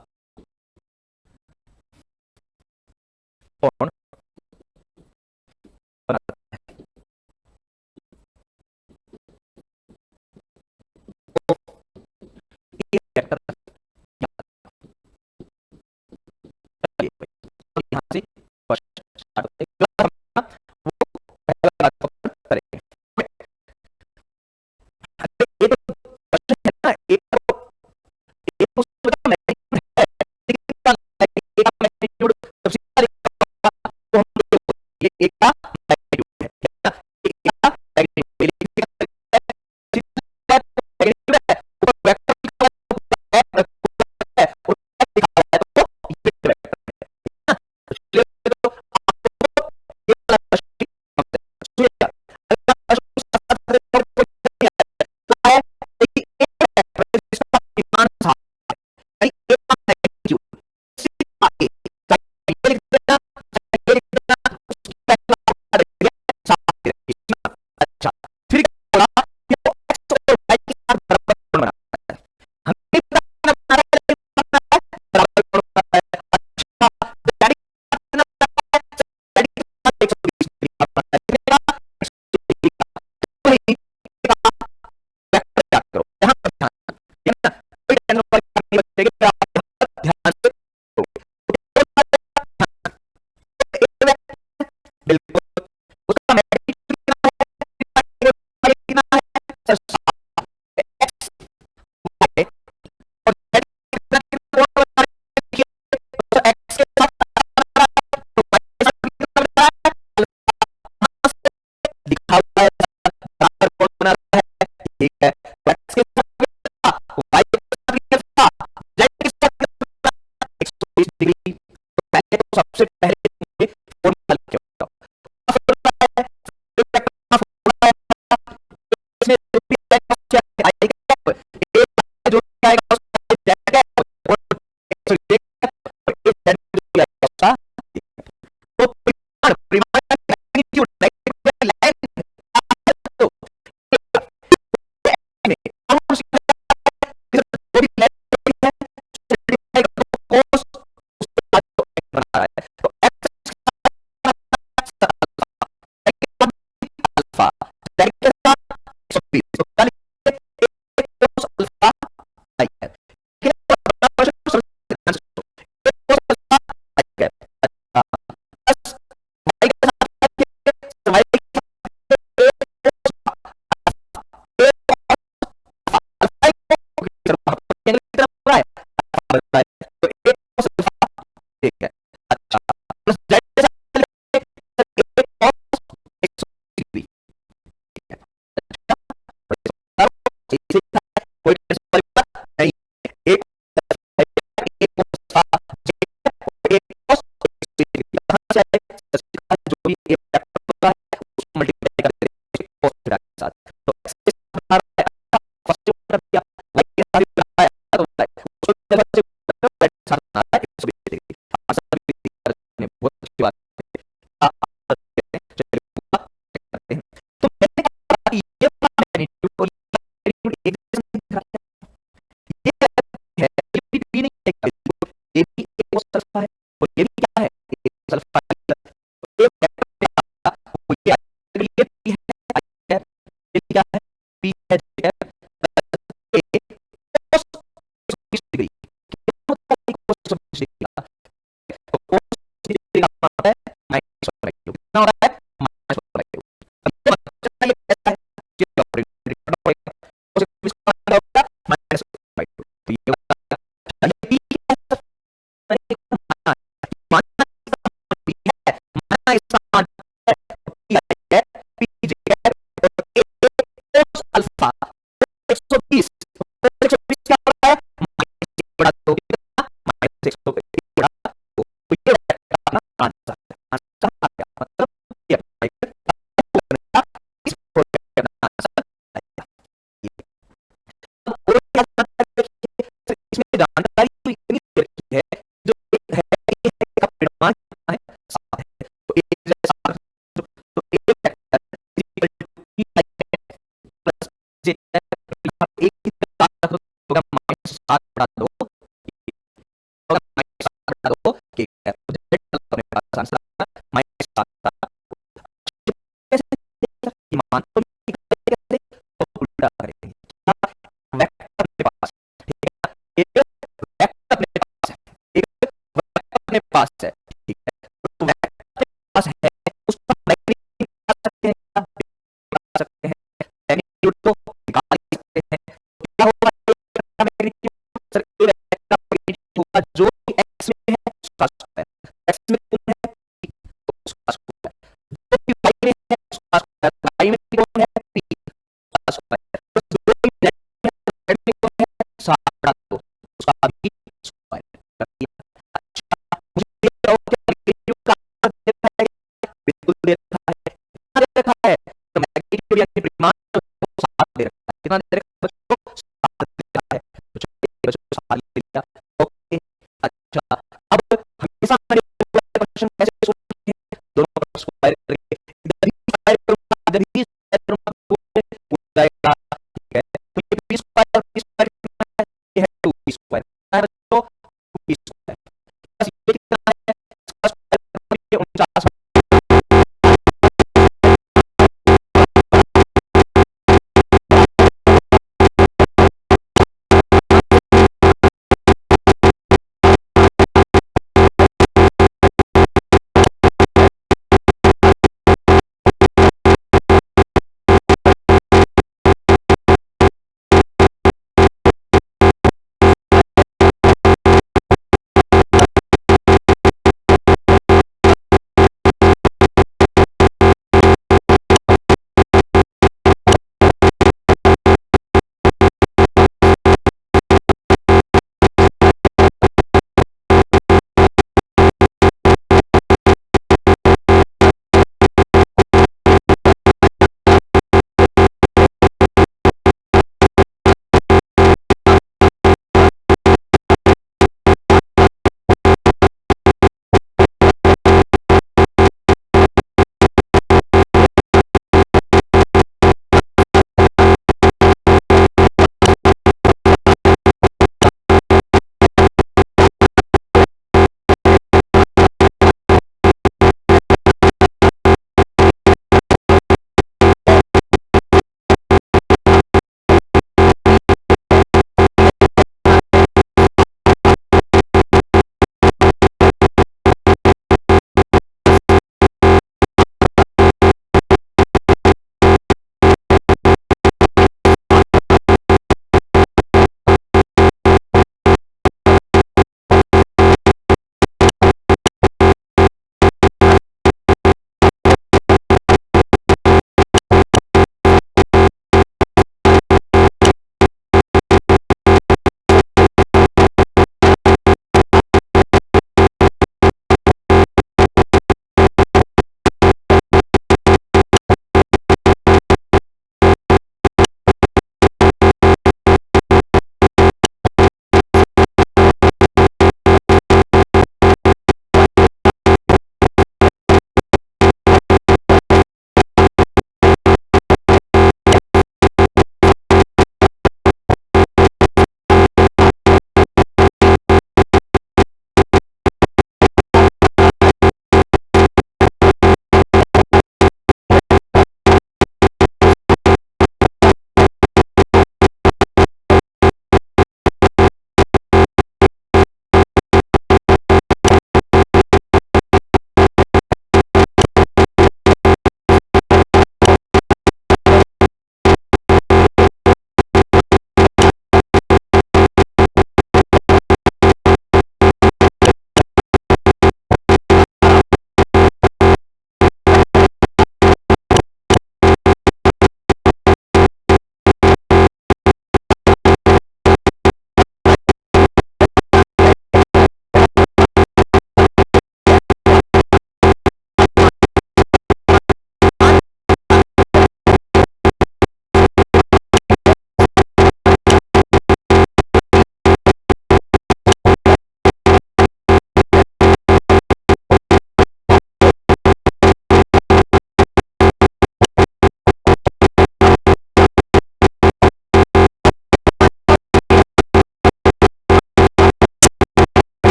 कोण बनाता है, तो ये वेक्टर यहाँ से क्वेश्चन स्टार्ट होते हैं, वो पहला करेंगे, ये तो क्वेश्चन है ना, एक तो मैग्नीट्यूड है, एक मैग्नीट्यूड सबसे ठीक है, ध्यान से बिल्कुल उसका मैग्नीट्यूड कितना है, एक्स वाई और जेड कितना एक्स के साथ लिखा हुआ है, बराबर कौन बना रहा है, ठीक है, एक्स के साथ वाई के साथ कितना, जेड के साथ 120 डिग्री। तो पहले तो सबसे पहले फॉर्मूला लिख के अल्फा 120 क्या हो रहा है, बड़ा दो माइनस 120 बड़ा दो, तो ये अपना आंसर आंसर आ गया, मतलब ये इस प्रोजेक्ट का आंसर आएगा। और क्या इसमें जानकारी तो इतनी दे रखी है जो है कि का परिमाण कितना है, 7 है, तो एक जैसा तो एक vector equal to p plus j एक की तरह होगा माइनस 7 बड़ा 2 होगा माइनस 7 बड़ा 2 के अपने पास आंसर माइनस 7 का कैसे मान तो कैसे तो उल्टा करेंगे, वेक्टर अपने पास, ठीक है, एक वेक्टर अपने पास है, एक वेक्टर अपने पास है, ठीक है, तो वेक्टर अपने पास है उसका मैग्नीट्यूड निकाल सकते हैं, मैग्नीट्यूड तो निकाल सकते हैं, तो क्या होगा मैग्नीट्यूड सर्कुलर वेक्टर मैग्नीट्यूड होगा जो कि x में है उसका स्क्वायर, x में कौन है p तो उसका स्क्वायर, जो कि y में है उसका स्क्वायर, y में कौन है p उसका स्क्वायर, जो कि z में कौन है 7 बटा 2 उसका भी स्क्वायर कर दिया। अच्छा मुझे ये बताओ कि मैग्नीट्यूड का देता है, बिल्कुल देता है, कितना दे रखा है, तो मैग्नीट्यूड यानी परिमाण 7 दे रखा है, कितना दे रखा है बच्चों, 7 दे रखा है, तो चलिए बच्चों 7 ले लिया, ओके। अच्छा अब हमेशा क्वेश्चन कैसे सोल्व करेंगे, दोनों का स्क्वायर करेंगे, इधर भी स्क्वायर करूंगा इधर भी स्क्वायर करूंगा हो जाएगा, ठीक है, तो ये p स्क्वायर कितना है, ये है 2p स्क्वायर, है बच्चों 2p स्क्वायर प्लस ये कितना है, इसका स्क्वायर ये 49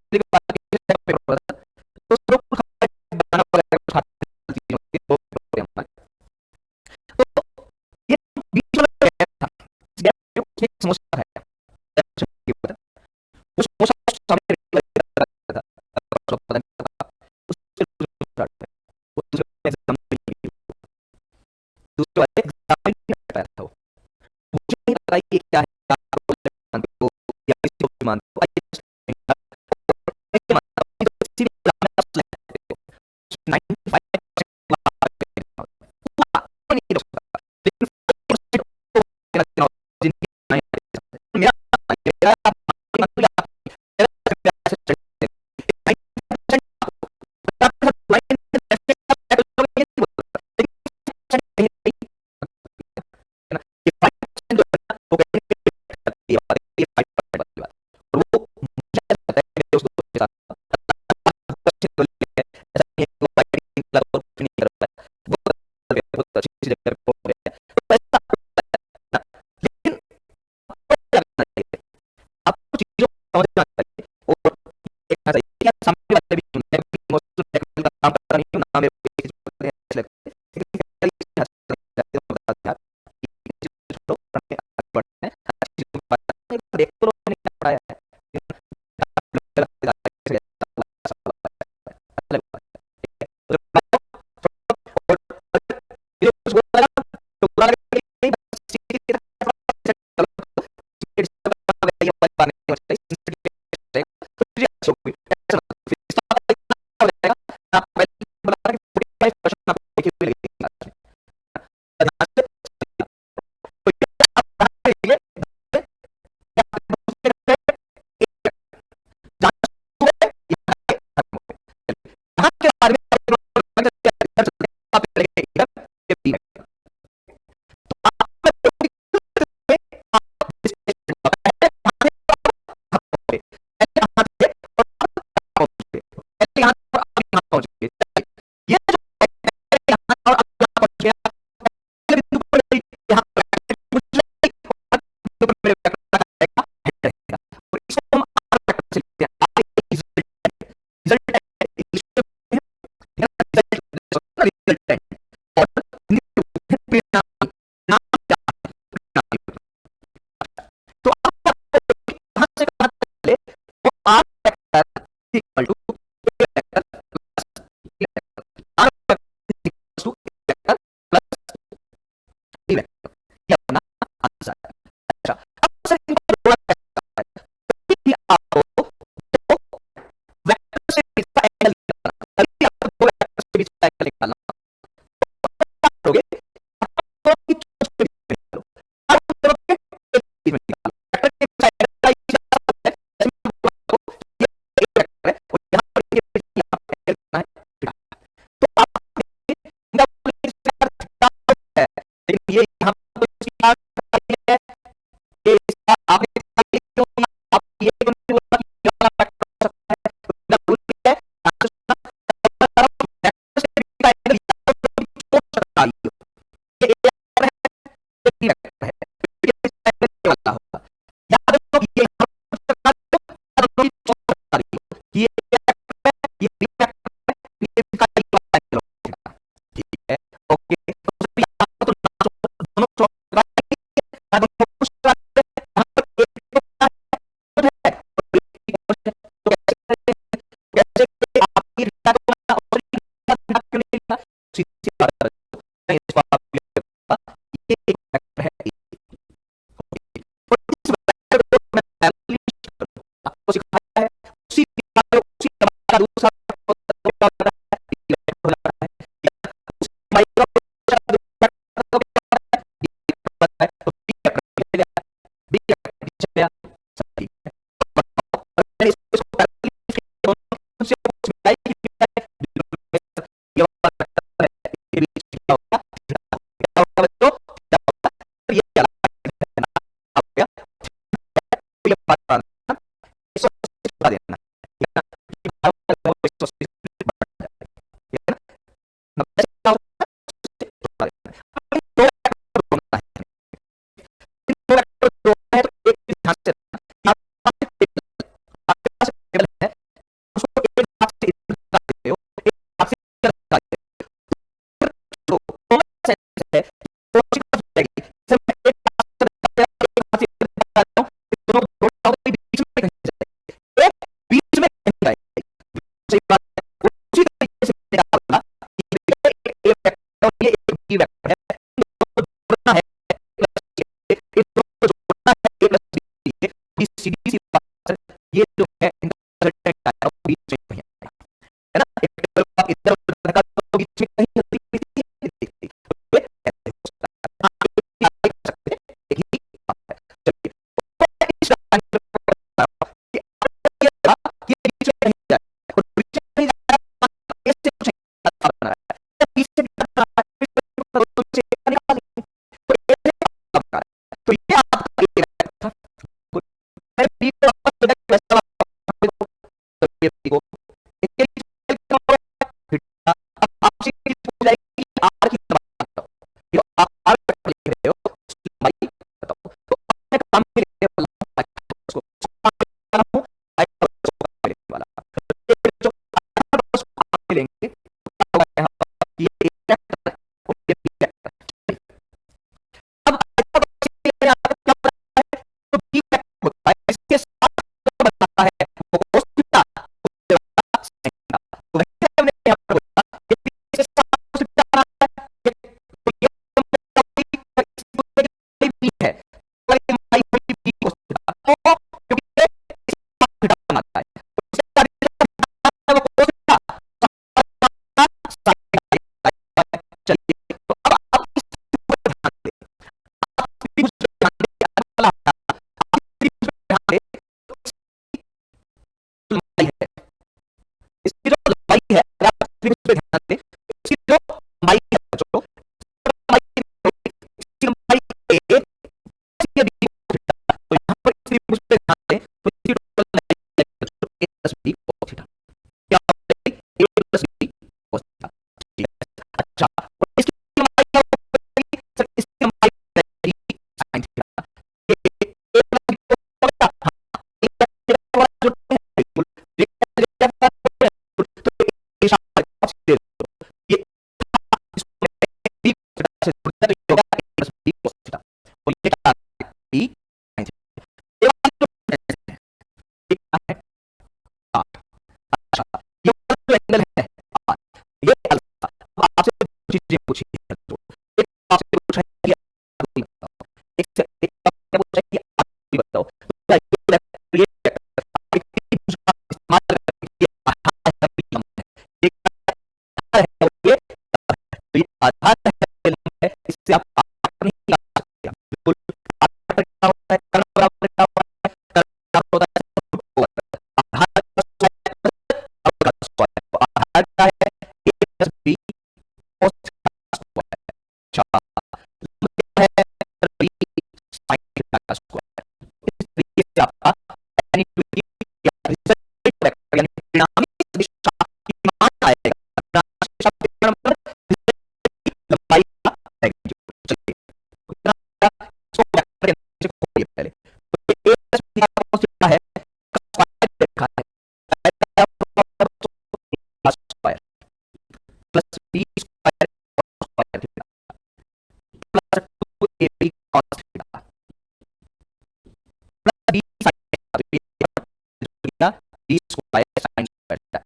तो सब लोग कुछ बनाना वगैरह कुछ खाते चीजें होती हैं, वो होते हैं हमारे। तो ये बीच वाला गैप था, इस गैप में उसने एक समोसा खाया, वो समोसा सामने रखा था, पता नहीं था, उससे वो दूसरे एग्जाम में नहीं गई, दूसरे वाले एग्जाम में नहीं आ पाया था वो। मुझे नहीं पता ये क्या है, आप लोग मानते हो या किसी को भी मानते हो, आइए मैं मानता हूँ कि किसी भी एग्जाम में आप select करते हो, 95% नहीं रख सकता, लेकिन 5% को जिनकी नहीं आ सकते। मेरा मेरा आपको चीजों को समझना चाहिए और देखना चाहिए कि आप सामने वाले भी सुनते हैं, क्योंकि मोस्ट ऑफ टेक्निकल का काम करता नहीं हूं ना, मेरे को ये चीज पता है, ऐसे लगता है, लेकिन कई चीजें हद तक जाते हैं, बता दें यार, ये चीजें छोड़ो, हमें आगे बढ़ना है, हर चीजों को पता है, देख तो लो मैंने क्या पढ़ाया है, ये यहाँ पर इसकी बात है कि इसका आपने आप ये क्यों नहीं बोला कि ये वाला फैक्टर हो सकता है, उसका रूल क्या है, फैक्टर से भी का एंगल या तो छोड़ सकता है, ये एक फैक्टर है, ये बी फैक्टर है, ये इसका एंगल ये वाला होगा, या तो ये यहाँ पर सकता है, या तो ये छोड़ सकता है, ये फैक्टर है, ये बी फैक्टर है, ये इसका ये वाला एंगल होगा, ठीक है, ओके, तो यहाँ पर तो दोनों छोड़ सही बात है। उसी तरीके से मैंने क्या बोला कि ये एक वेक्टर और ये एक बी वेक्टर है, इनको जोड़ना है इन दोनों को जोड़ना है ए प्लस बी के, सीधी सी बात है, ये जो है इनका रिजल्टेंट आएगा वो बीच में कहीं आएगा, है ना। एक टेबल को आप इधर उधर का तो बीच में कहीं होती दिखती है, दिखती है, ये ऐसे हो सकता है, आप ये कर सकते हैं, एक ही बात है। चलिए इस डायग्राम को बता रहा हूं कि ये बीच में कहीं जाए और बीच में कहीं जाए ऐसे कुछ अल्फा बना रहा है, या बीच से बना रहा है, से निकाल तो ऐसे बना रहा है, तो ये आपका ए वेक्टर था। मैं बी को वापस वैसा तो ये देखो इसके बीच में क्या होगा थीटा। अब आपसे पूछ जाएगी कि आर की लंबाई बताओ, ये आप आर वेक्टर लिख रहे हो उसकी लंबाई बताओ, तो मैं काम में लेने वाला हूं उसको काम हूं लेने वाला जो काम में लेंगे यहां पर ये एक वेक्टर और ये बी वेक्टर। अब क्या होता है तो बी वेक्टर होता है इसके साथ बनता है वो cos थीटा, तो वैसे हमने यहां पर बोला कि इसके साथ cos थीटा बनाता है, तो ये बी है तो ये लंबाई होगी बी cos थीटा, तो क्योंकि ये इसके साथ थीटा बनाता है तो इसके साथ थीटा वो cos थीटा चलिए तो अब आप इस पर ध्यान दें, आप त्रिभुज पे ध्यान दें, अगला आप त्रिभुज पे ध्यान दें तो इसकी लंबाई है, इसकी जो लंबाई है अगर आप त्रिभुज पे ध्यान दें इसकी जो लंबाई है बच्चों, इसकी लंबाई ए इसकी बी तो यहाँ पर इस त्रिभुज पे ध्यान दें तो इसकी टोटल लंबाई है बच्चों ए प्लस बी cos थीटा, क्या होता है A plus B cos theta. अच्छा और इसकी लंबाई क्या होगी सर, इसकी लंबाई रहेगी sin थीटा, ये ए प्लस बी cos थीटा, हाँ ये वाला जो है बिल्कुल तो ये शायद ये इसको बी थीटा से जोड़ता है तो होगा ए प्लस बी cos थीटा, और ये क्या है बी sin थीटा, ये वाला जो है ये क्या है 8। अच्छा ये वाला जो एंगल है 8 ये अल्फा। अब आपसे कुछ चीजें पूछी है तो एक आपसे पूछा है कि आप भी बताओ, एक से एक आपसे पूछा है कि आप भी बताओ, तो ये त्रिभुज का इस्तेमाल करके ये आधार है ये आधार है और ये तो ये आधार है इससे आप नहीं ला सकते बिल्कुल। आधार क्या होता है कर्ण बराबर क्या होता है, कर्ण होता है आधार आधार क्या है A plus B cos theta square, अच्छा लंबाई है बी sin थीटा का स्क्वायर। इस तरीके से आपका या रिजल्ट वेक्टर यानी परिणामी सदिश की मान आएगा, परिणामी सदिश का मतलब लंबाई का मैग्नीट्यूड। चलिए इतना इसको वेक्टर से खोलिए पहले, तो ये a प्लस बी का cos थीटा है का स्क्वायर लिखा है square plus B square square theta plus 2ab cos theta plus b sin theta b square sin square theta.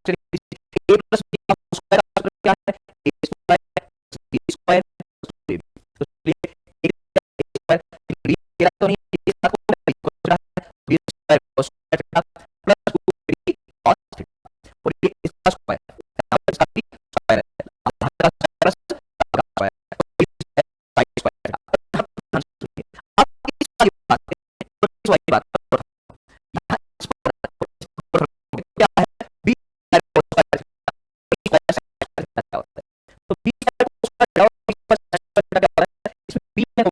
चलिए a प्लस b का स्क्वायर क्या है a स्क्वायर b स्क्वायर तो चलिए a स्क्वायर b तो नहीं ये साथ को b square cos theta plus 2ab cos theta और ये इसका स्क्वायर इसका भी स्क्वायर है आधार का स्क्वायर sin स्क्वायर अब इस वाली बात यहाँ क्या है b स्क्वायर क्या होता है तो b स्क्वायर क्या होता है इसमें b में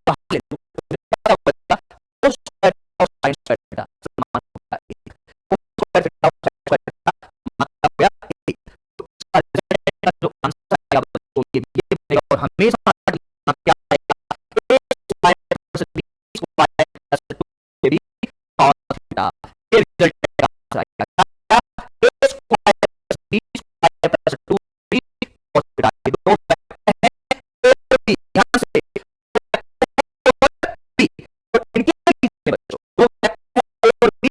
बाहर ले लो क्या होगा cos स्क्वायर और sin स्क्वायर थीटा समान होता है cos स्क्वायर थीटा और sin स्क्वायर थीटा मान गया तो इसका रिजल्ट जो आंसर आएगा तो ये बनेगा और हमेशा क्या आएगा a square plus b square plus 2ab cos theta, ये रिजल्ट आंसर आएगा a square plus b square plus 2ab cos theta, ये दो वेक्टर हैं a और b, ध्यान से b और इनके बीच में बच्चों दो वेक्टर a और b,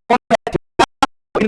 कौन है थीटा और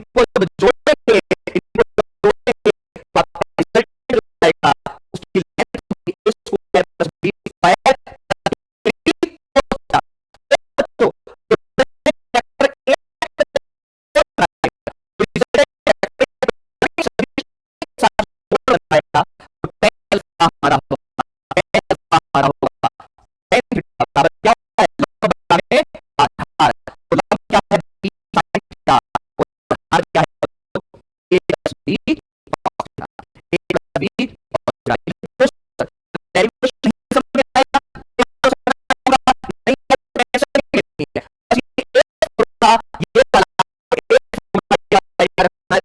ये वाला एक formula याद रखना है,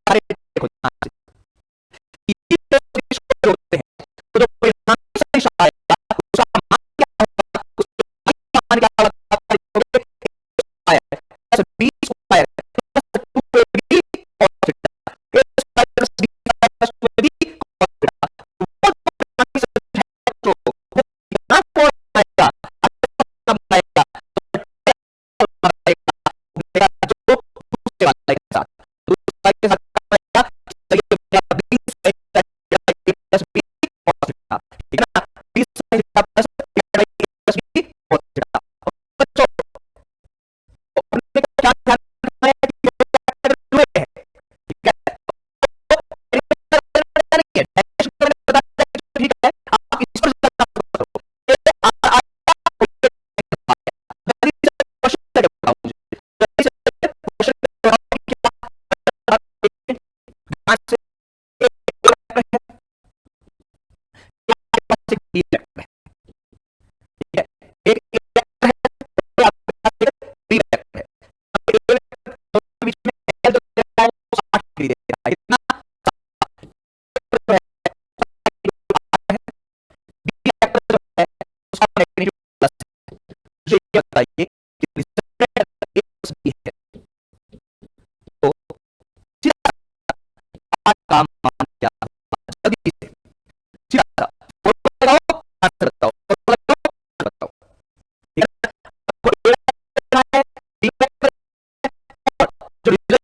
सारे देखो ध्यान से। इसी तरह से इसको जोड़ते हैं तो जो परिणाम सदिश आएगा उसका मान क्या होगा, उसका मान क्या होगा, आया plus B square plus 2ab cos theta, a square plus b square plus 2ab cos theta. वो परिणाम सदिश है तो वो यहाँ कौन आएगा, कब आएगा, तो आएगा मेरा जो दूसरे वाले के साथ, दूसरे वाले के साथ कब आएगा, b plus b cos theta, ठीक है ना, b sin theta plus b cos theta. बच्चों अपने को क्या ध्यान रखना है कि वो फैक्टर जुड़े हैं, ठीक है, नहीं है डैश को मैंने बता दिया कि ठीक है आप इस पर ज्यादा करो, ये जल्दी से क्वेश्चन करके बताओ मुझे, जल्दी से क्वेश्चन करके बताओ कि क्या ध्यान से एक वेक्टर है, आपके पास एक बी वेक्टर है, ठीक है, एक ए वेक्टर है और आपके पास एक बी वेक्टर है। अब ए वेक्टर दोनों के बीच में एंगल जो दे रहा है वो 60 डिग्री दे रहा है, इतना जो है बी वेक्टर जो है उसका मैग्नीट्यूड प्लस है। मुझे ये बताइए कि रिजल्टेंट ए प्लस बी है तो सीधा का मान क्या होगा, जल्दी से सीधा सा फॉर्मूला लगाओ, आंसर बताओ, फॉर्मूला लगाओ, आंसर बताओ, ठीक है। आपको ए वेक्टर है, बी वेक्टर और जो रिजल्ट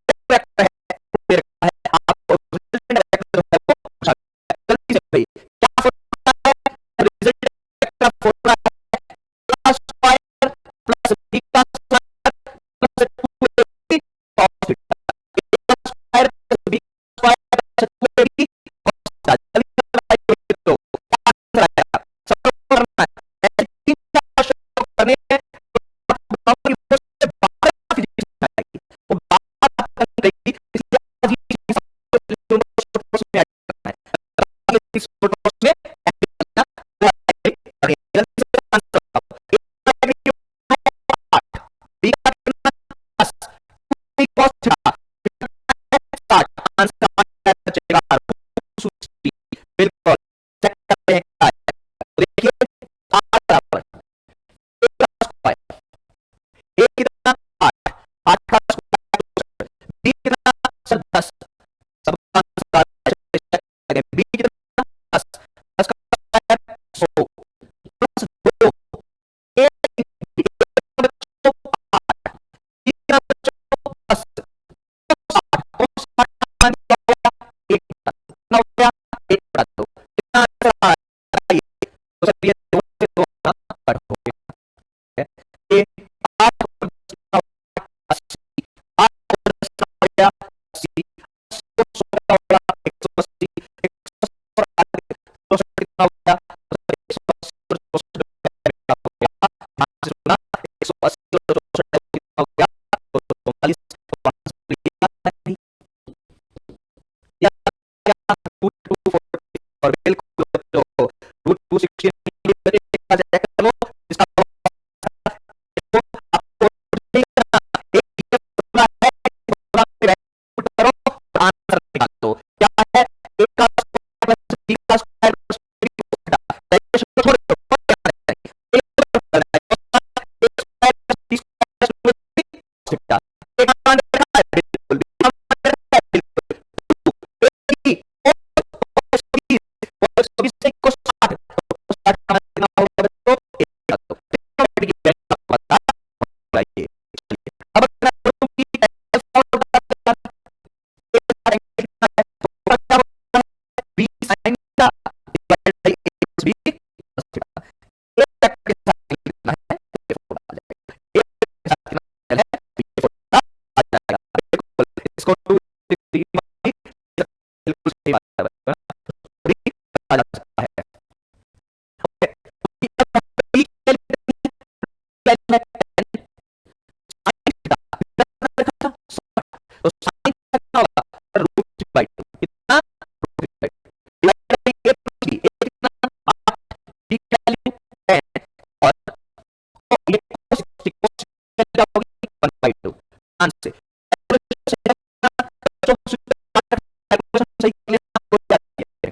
कैलकुलेशन सही कर लेना, आपको क्या चाहिए?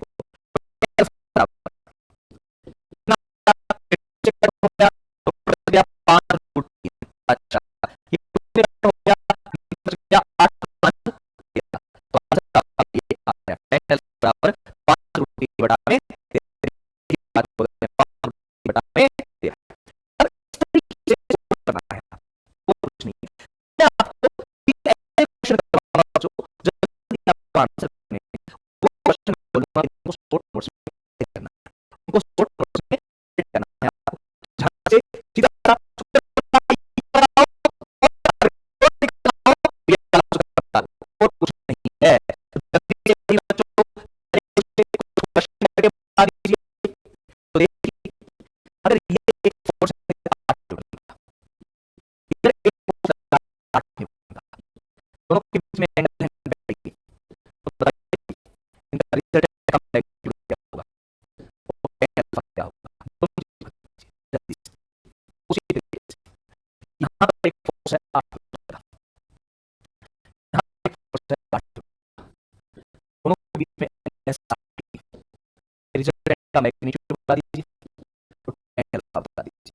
हो गया तो बच गया 5√3। अच्छा, ये हो गया, बच गया 8 तो आंसर आपका ये आ गया, tan l बराबर 5√3 बटा में 13। अब इस तरीके से सोल्व करना है, वो कुछ नहीं है। मैं आपको एक ऐसे क्वेश्चन करवाऊंगा जो जल्दी आपका आंसर करने हैं, वो क्वेश्चन बोलूंगा, इनको शॉर्ट नोट्स में करना है, इनको शॉर्ट नोट्स में करना है आपको, जहां से सीधा सा और कुछ नहीं है। तो जल्दी से बच्चों को क्वेश्चन करके बता दीजिए। तो देखिए, अगर ये एक फोर्स है 8 न्यूटन, इधर एक फोर्स है 8 न्यूटन, दोनों के बीच में एंगल है 90, तो बताइए इनका रिजल्टेंट का मैग्नीट्यूड क्या होगा, वो एंगल क्या होगा, दोनों चीजें बताइए जल्दी से। उसी तरीके से यहाँ पर एक फोर्स है 8 न्यूटन का, यहाँ एक फोर्स है 8 न्यूटन, दोनों के बीच में एंगल 60, रिजल्टेंट का मैग्नीट्यूड बता दीजिए, तो एंगल बता दीजिए।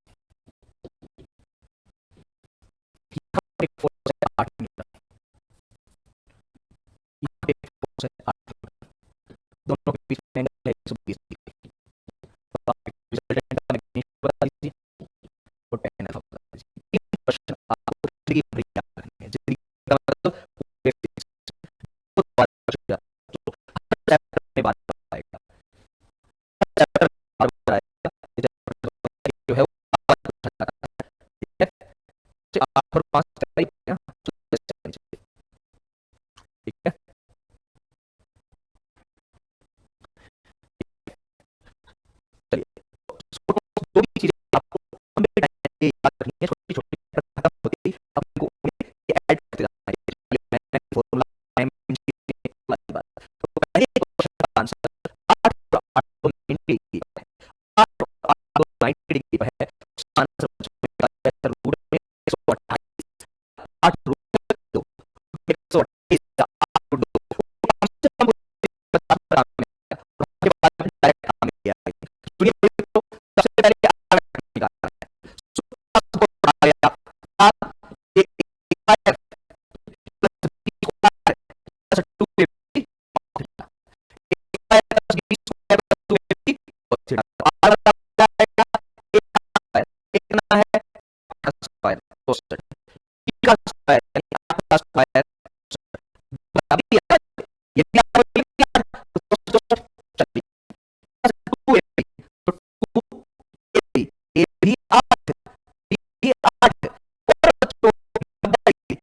यहाँ एक फोर्स है 8 न्यूटन, यहाँ एक फोर्स है 8 न्यूटन, दोनों के बीच में एंगल है 120 डिग्री, तो आप रिजल्टेंट का मैग्नीट्यूड बता दीजिए, तो tan अल्फा बता दीजिए। तीन क्वेश्चन आपको जिंदगी भर याद रखने हैं, जिंदगी का मतलब पूरे फिजिक्स में बहुत बार पूछा, तो हर चैप्टर में बात आएगा, हर चैप्टर में बार आएगा, ये चैप्टर जो है वो बार पूछा जाता है, ठीक है? तो आप और 5 चैप्टर ही पढ़े हैं, तो इस चैप्टर से, ठीक है? चलिए, तो दो ही चीजें आपको लंबे टाइम के याद रखनी है, छोटी छोटी खत्म होती है, आपको उन्हें ये ऐड करते जाना है, मैंने फॉर्मूला टाइम वाली बात, तो पहले क्वेश्चन का आंसर 8 और 8 तो 90 डिग्री पर है, 8 और 8 तो 90 डिग्री पर है, उसका आंसर बचेगा रूट में 128, 8 रूट 2, 128 का 8 रूट 2, कम से कम 50 ग्राम में है, और उसके बाद डायरेक्ट काम में किया है। सुनिए तो सबसे पहले क्या निकालना है, सबको बड़ा गया आप एक square plus B square plus 2ab theta, एक square plus B square plus 2ab theta, तो आर बराबर आएगा एक कितना है स्क्वायर 62, बी का स्क्वायर यानी 8 का स्क्वायर अभी यदि आप तो 64 चलिए 2ab, तो 2ab ए भी 8, बी भी 8 और बच्चों 90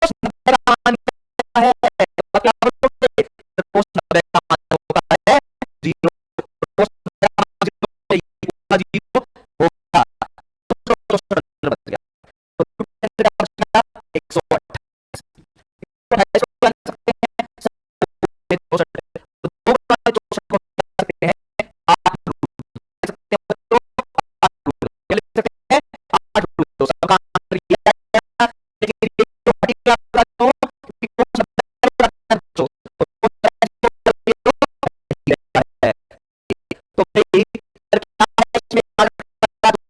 cos 90 का मान क्या है, तो क्या बोलोगे, cos 90 का मान होता है 0, cos 90 का मान 0 होगा, तो 64 बच गया, तो 2 का बच गया 128, तो 250 बन सकते हैं, 64, तो 2 बार 64 को लिख सकते हैं 8 रूट, लिख सकते हैं बच्चों 8 रूट, क्या लिख सकते हैं 8 रूट, तो सबका आंसर ये आएगा, लेकिन ये जो हटिया वाला जो क्योंकि cos 90 का बच्चों, तो cos 90 है, तो भाई क्या है इसमें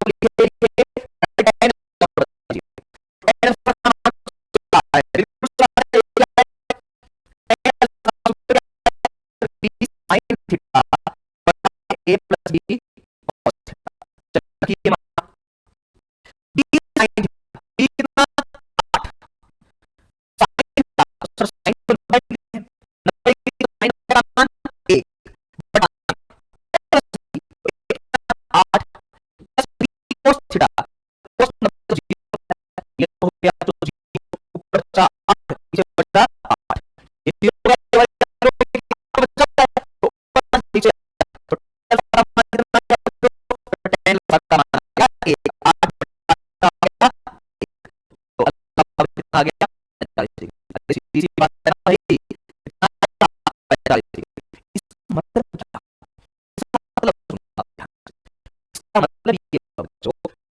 लिखे tan sin theta a plus b cos theta, चलिए b sin थीटा, b कितना 8, sin थीटा, सर sin तो 90 है, 90 की sin का मान 1 बटा plus b, 8 plus b cos theta, cos 90 तो 0 है, ये हो गया तो 0 ऊपर 8 नीचे बचा 8, ये 0 हो गया बचा है, तो ऊपर नीचे तो tan का मान कितना आ गया, tan का मान आ गया 1, 8 बटा आ गया 1, तो अब कितना आ गया 45 डिग्री, सीधी सी बात है ना भाई, कितना 45 डिग्री, इसका मतलब क्या, इसका मतलब सुनो आप ध्यान से, इसका मतलब ये बच्चों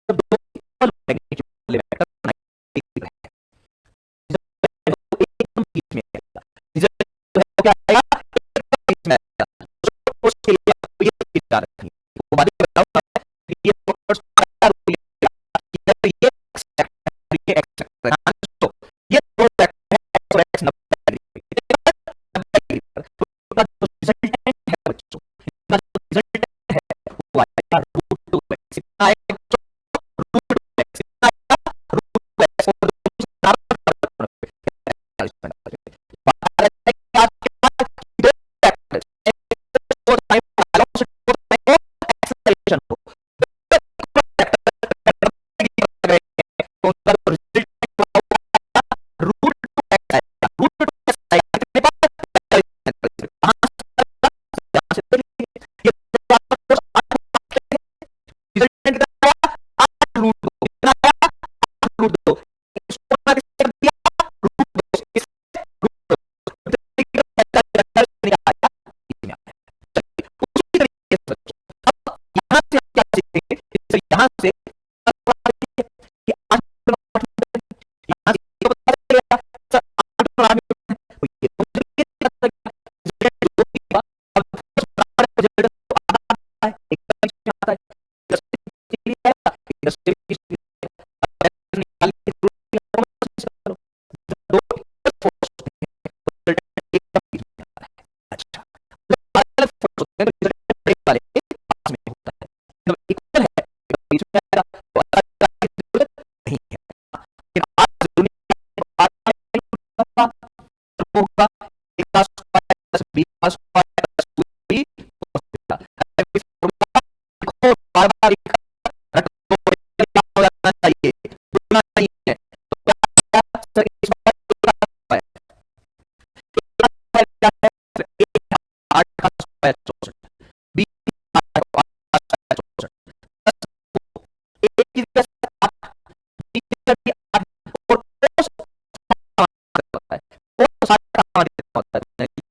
जब दो इक्वल मैग्नीट्यूड वाले वेक्टर 90 डिग्री है, जब दो एकदम बीच में है, होगा ए का स्क्वायर प्लस बी का square plus 2b cos theta. अगर फॉर्मूला लिखो बार बार क्या हो जाना चाहिए, भूलना नहीं है। तो क्या सर इस बार क्या है, 8 का स्क्वायर 64, बी 8 का स्क्वायर 64, एक की जगह 8, बी की जगह 8 और cos होता है, cos 60 का मान कितना होता है,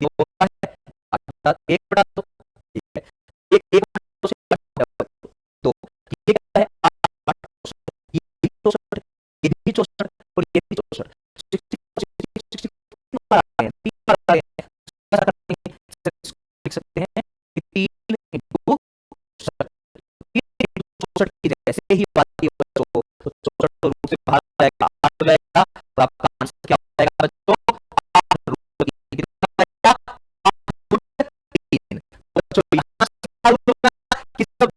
वो होता है 1/2, ठीक है, एक 1/2 से तो ये क्या है 8, ये भी 64, ये भी 64 और ये भी 64, 60 3 बार आ गए हैं, लिख सकते हैं कि 3 इंटू 64 की जैसे ही बाकी तो 64 तो रूट से बाहर जाएगा 8 हो जाएगा, तो आपका आंसर क्या हो जाएगा बच्चों, 8 रूट 3 कितना आएगा, 8 रूट 3। बच्चों यहाँ से मालूम होगा कि सब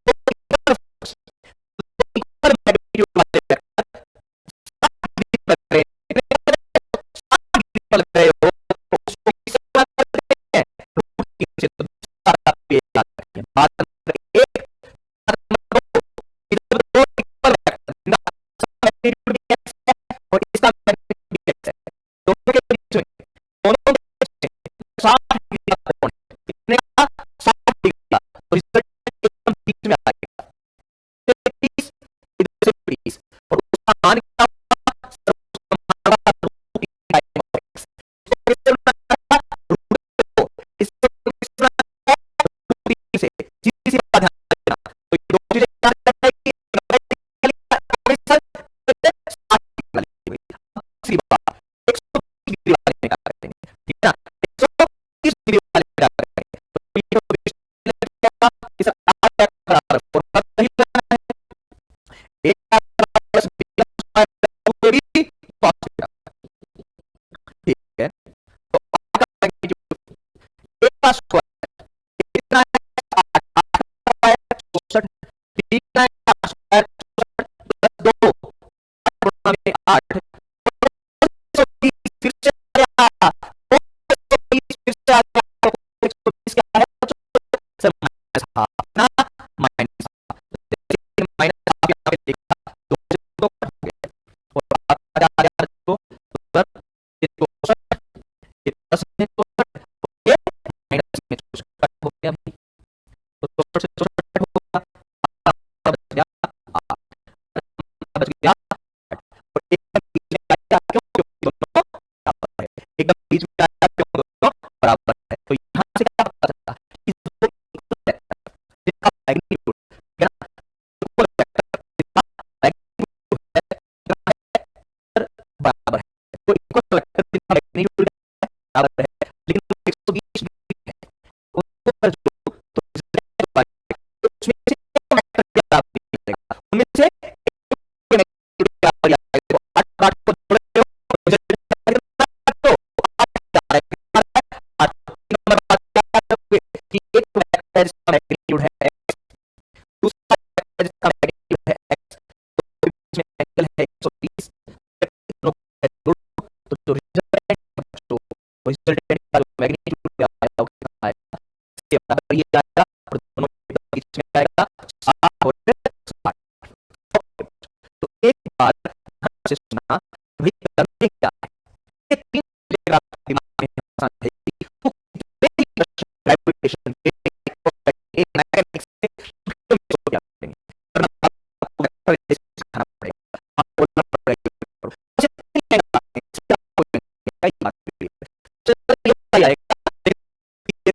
इक्वल मैग्नीट्यूड वाले वेक्टर लग रहे हो तो उसको किससे गुणा करते हैं, रूट 3 से। तो सारा पेज याद रखिए। बात नंबर 1, इधर दो इक्वल वेक्टर, इनका मैग्नीट्यूड भी x है और इसका मैग्नीट्यूड भी x है, दोनों के बीच में 60 डिग्री का कोण है, कितने का 60 डिग्री का, तो रिजल्ट एकदम बीच में आएगा, 30 इधर से 20 और उसका मान क्या होगा, उसका मान होगा रूट 3x, इससे रूट 3 से सीधी सी बात ध्यान रखना, तो ये दो चीजें क्या रहेगी, दूसरी बात 130 डिग्री वाले में क्या करेंगे, ठीक है ना, 130 डिग्री वाले में क्या करेंगे, तो ये जो इस बराबर फॉर्मूला सही लगाना है, एक प्लस बी स्क्वायर भी cos थीटा, ठीक है, तो आपका मैग्नीट्यूड एक का स्क्वायर कितना है 8, 8 का स्क्वायर 64, बी का स्क्वायर 64 प्लस 2 में 8, फिर से आ गया, फिर से आ गया, 120 क्या है माइनस हाफ ना, माइनस माइनस हाफ यहाँ पे देखा, 2 से 2 कट हो गया और आ गया तो ये 64, ये प्लस में 64 ये माइनस में 64 कट हो गया भाई, तो 64 से 64 कट होगा, बच गया 8, बच गया 8 और एकदम बीच में आया, क्यों, क्योंकि दोनों बराबर है, एकदम बीच में आया क्यों, दोनों बराबर है, तो यहाँ से क्या पता चला कि दो इक्वल वेक्टर जिनका मैग्नीट्यूड क्या इक्वल वेक्टर जिनका मैग्नीट्यूड है बराबर है, तो इक्वल वेक्टर जिनका मैग्नीट्यूड बराबर है लेकिन 120 डिग्री है, उनको कर दो तो उसमें से वेक्टर क्या बराबर निकलेगा, उनमें से मैग्नीट्यूड क्या बराबर आएगा, तो 8 8 को जोड़ दो तो एक वेक्टर जिसका मैग्नीट्यूड है x, दूसरा वेक्टर जिसका मैग्नीट्यूड है x, तो बीच में एंगल है 130, तो जो रिजल्टेंट का जो मैग्नीट्यूड आएगा वो कितना आएगा, इसके बराबर ये आएगा और दोनों के बीच में आएगा 60 और 60। तो एक बार ध्यान से सुना, भाई करते क्या है, ये तीन चीजें आपके दिमाग में आसान है, ग्रेविटेशन के एक मैकेनिक्स से एकदम सो जाएंगे, वरना आपको वेक्टर सिखाना पड़ेगा, आपको बोलना पड़ेगा,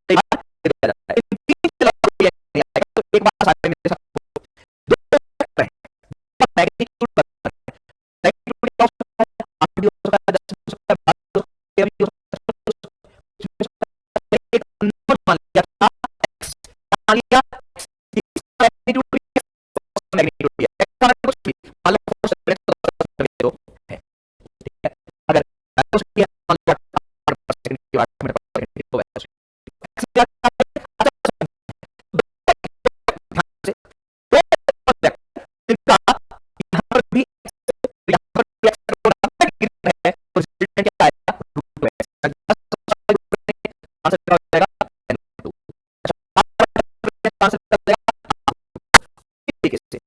कई बात आएगा, तो एक बार सारे मेरे साथ दो वेक्टर हैं, मैग्नीट्यूड बराबर है, मैग्नीट्यूड क्या हो सकता है, 8 भी हो सकता है, 10 भी हो सकता है, 12 भी हो सकता है, एक अननोन मान लिया था x, मान लिया मैग्नीट्यूड मैग्नीट्यूड है, x का कुछ भी मान लो फोर्स है, ठीक है, अगर फोर्स किया मान लो 8% की बात मेरे पास तो वैसे x क्या इनका यहाँ पर भी यहाँ पर x है तो रिजल्टेंट क्या आएगा, रूट x आंसर क्या हो जाएगा n/2। अच्छा आंसर क्या हो जाएगा तरीके से।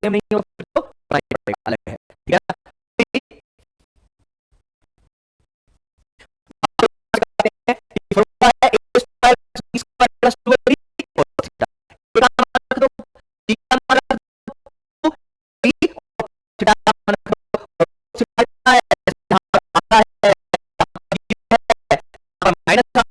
नहीं हो तो अलग है, ठीक है। माइनस